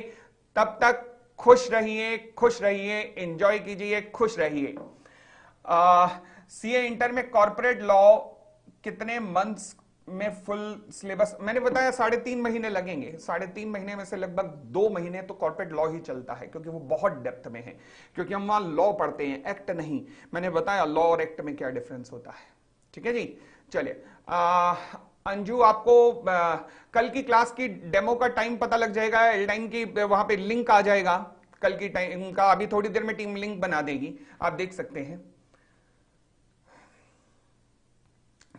तब तक खुश रहिए, खुश रहिए, एंजॉय कीजिए, खुश रहिए। सीए इंटर में कॉर्पोरेट लॉ कितने मंथ्स में फुल सिलेबस? मैंने बताया 3.5 महीने लगेंगे। 3.5 महीने में से लगभग 2 महीने तो कॉर्पोरेट लॉ ही चलता है, क्योंकि वो बहुत डेप्थ में है, क्योंकि हम वहां लॉ पढ़ते हैं, एक्ट नहीं। मैंने बताया लॉ और एक्ट में क्या डिफरेंस होता है। ठीक है जी, चलिए। अंजू आपको कल की क्लास की डेमो का टाइम पता लग जाएगा, एल्डाइन की वहां पे लिंक आ जाएगा कल की टाइम का। अभी थोड़ी देर में टीम लिंक बना देगी, आप देख सकते हैं।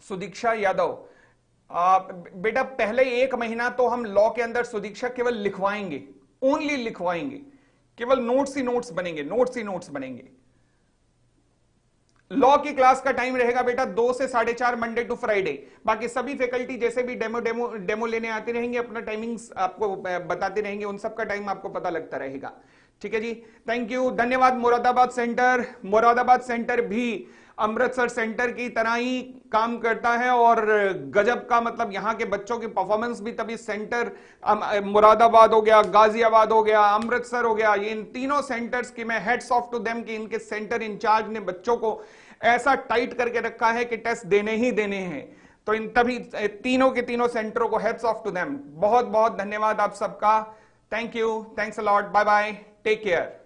सुदीक्षा यादव, बेटा पहले 1 महीना तो हम लॉ के अंदर सुदीक्षा केवल लिखवाएंगे, ओनली लिखवाएंगे, केवल नोट्स ही नोट्स बनेंगे, नोट्स ही नोट्स बनेंगे। लॉ की क्लास का टाइम रहेगा बेटा 2 से 4:30 मंडे टू फ्राइडे। बाकी सभी फैकल्टी जैसे भी डेमो लेने आते रहेंगे, अपना टाइमिंग्स आपको बताते रहेंगे, उन सब का टाइम आपको पता लगता रहेगा। ठीक है जी, थैंक यू, धन्यवाद। मुरादाबाद सेंटर भी अमृतसर सेंटर की तरह ही काम करता है, और गजब का मतलब यहाँ के बच्चों की परफॉर्मेंस भी तभी। सेंटर मुरादाबाद हो गया, गाजियाबाद हो गया, अमृतसर हो गया, ये इन तीनों सेंटर्स की मैं हेड्स ऑफ टू देम कि इनके सेंटर इंचार्ज ने बच्चों को ऐसा टाइट करके रखा है कि टेस्ट देने ही देने हैं। तो इन तभी तीनों के तीनों सेंटरों को हेड्स ऑफ टू देम। बहुत बहुत धन्यवाद आप सबका। Thank you, thanks a lot, bye bye, take care.